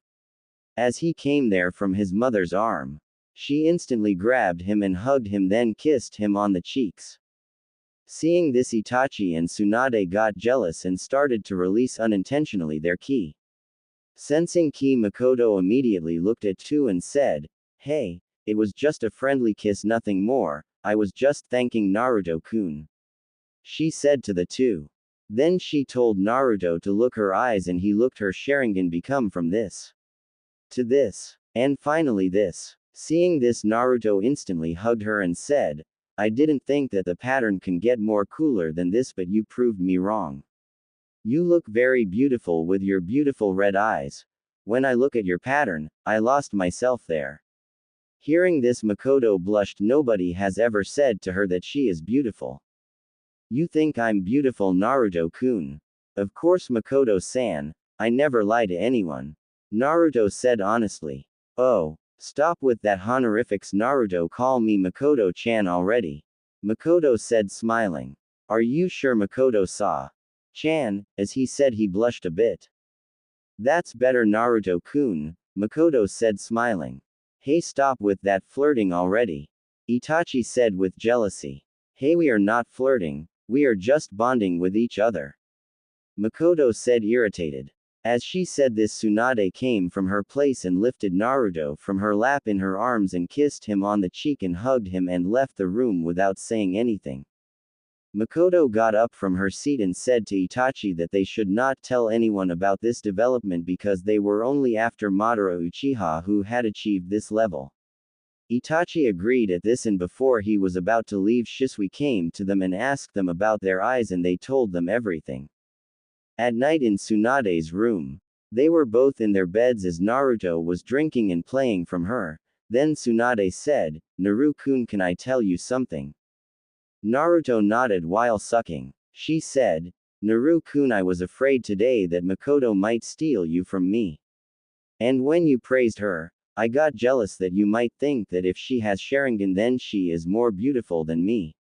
As he came there from his mother's arm, she instantly grabbed him and hugged him, then kissed him on the cheeks. Seeing this, Itachi and Tsunade got jealous and started to release unintentionally their ki. Sensing ki, Makoto immediately looked at Tu and said, hey, it was just a friendly kiss, nothing more. I was just thanking Naruto-kun. She said to the two. Then she told Naruto to look her eyes and he looked her Sharingan become from this to this. And finally this. Seeing this Naruto instantly hugged her and said, I didn't think that the pattern can get more cooler than this but you proved me wrong. You look very beautiful with your beautiful red eyes. When I look at your pattern, I lost myself there. Hearing this Makoto blushed. Nobody has ever said to her that she is beautiful. You think I'm beautiful, Naruto-kun? Of course, Makoto-san, I never lie to anyone. Naruto said honestly. Oh, stop with that honorifics, Naruto, call me Makoto-chan already. Makoto said smiling. Are you sure, Makoto-chan? As he said, he blushed a bit. That's better, Naruto-kun, Makoto said smiling. Hey, stop with that flirting already. Itachi said with jealousy. Hey, we are not flirting, we are just bonding with each other. Makoto said irritated. As she said this, Tsunade came from her place and lifted Naruto from her lap in her arms and kissed him on the cheek and hugged him and left the room without saying anything. Makoto got up from her seat and said to Itachi that they should not tell anyone about this development because they were only after Madara Uchiha who had achieved this level. Itachi agreed at this, and before he was about to leave, Shisui came to them and asked them about their eyes and they told them everything. At night in Tsunade's room, they were both in their beds as Naruto was drinking and playing from her. Then Tsunade said, Naru-kun, can I tell you something? Naruto nodded while sucking. She said, Naru-kun, I was afraid today that Makoto might steal you from me. And when you praised her, I got jealous that you might think that if she has Sharingan then she is more beautiful than me.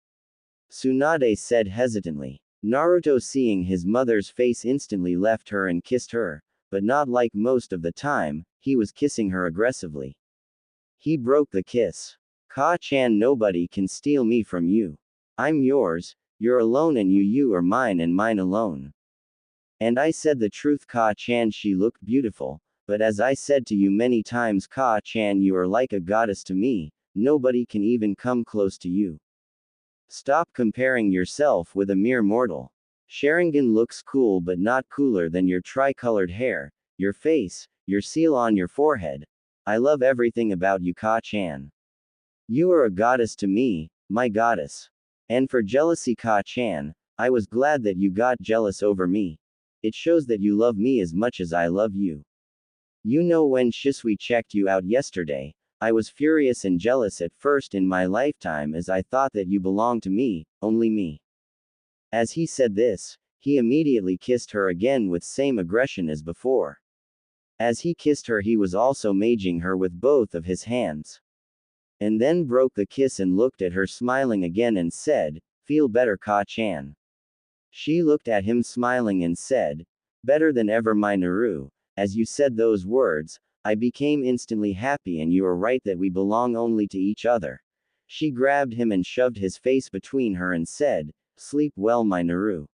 Tsunade said hesitantly. Naruto, seeing his mother's face, instantly left her and kissed her, but not like most of the time, he was kissing her aggressively. He broke the kiss. Ka-chan, nobody can steal me from you. I'm yours, you're alone, and you are mine and mine alone. And I said the truth, Ka-chan, she looked beautiful, but as I said to you many times, Ka-chan, you are like a goddess to me, nobody can even come close to you. Stop comparing yourself with a mere mortal. Sharingan looks cool but not cooler than your tricolored hair, your face, your seal on your forehead. I love everything about you, Ka-chan. You are a goddess to me, my goddess. And for jealousy, Ka-chan, I was glad that you got jealous over me. It shows that you love me as much as I love you. You know, when Shisui checked you out yesterday, I was furious and jealous at first in my lifetime as I thought that you belonged to me, only me. As he said this, he immediately kissed her again with same aggression as before. As he kissed her, he was also maging her with both of his hands. And then broke the kiss and looked at her smiling again and said, feel better, Ka-chan. She looked at him smiling and said, better than ever, my Naru. As you said those words, I became instantly happy, and you are right that we belong only to each other. She grabbed him and shoved his face between her and said, sleep well, my Naru.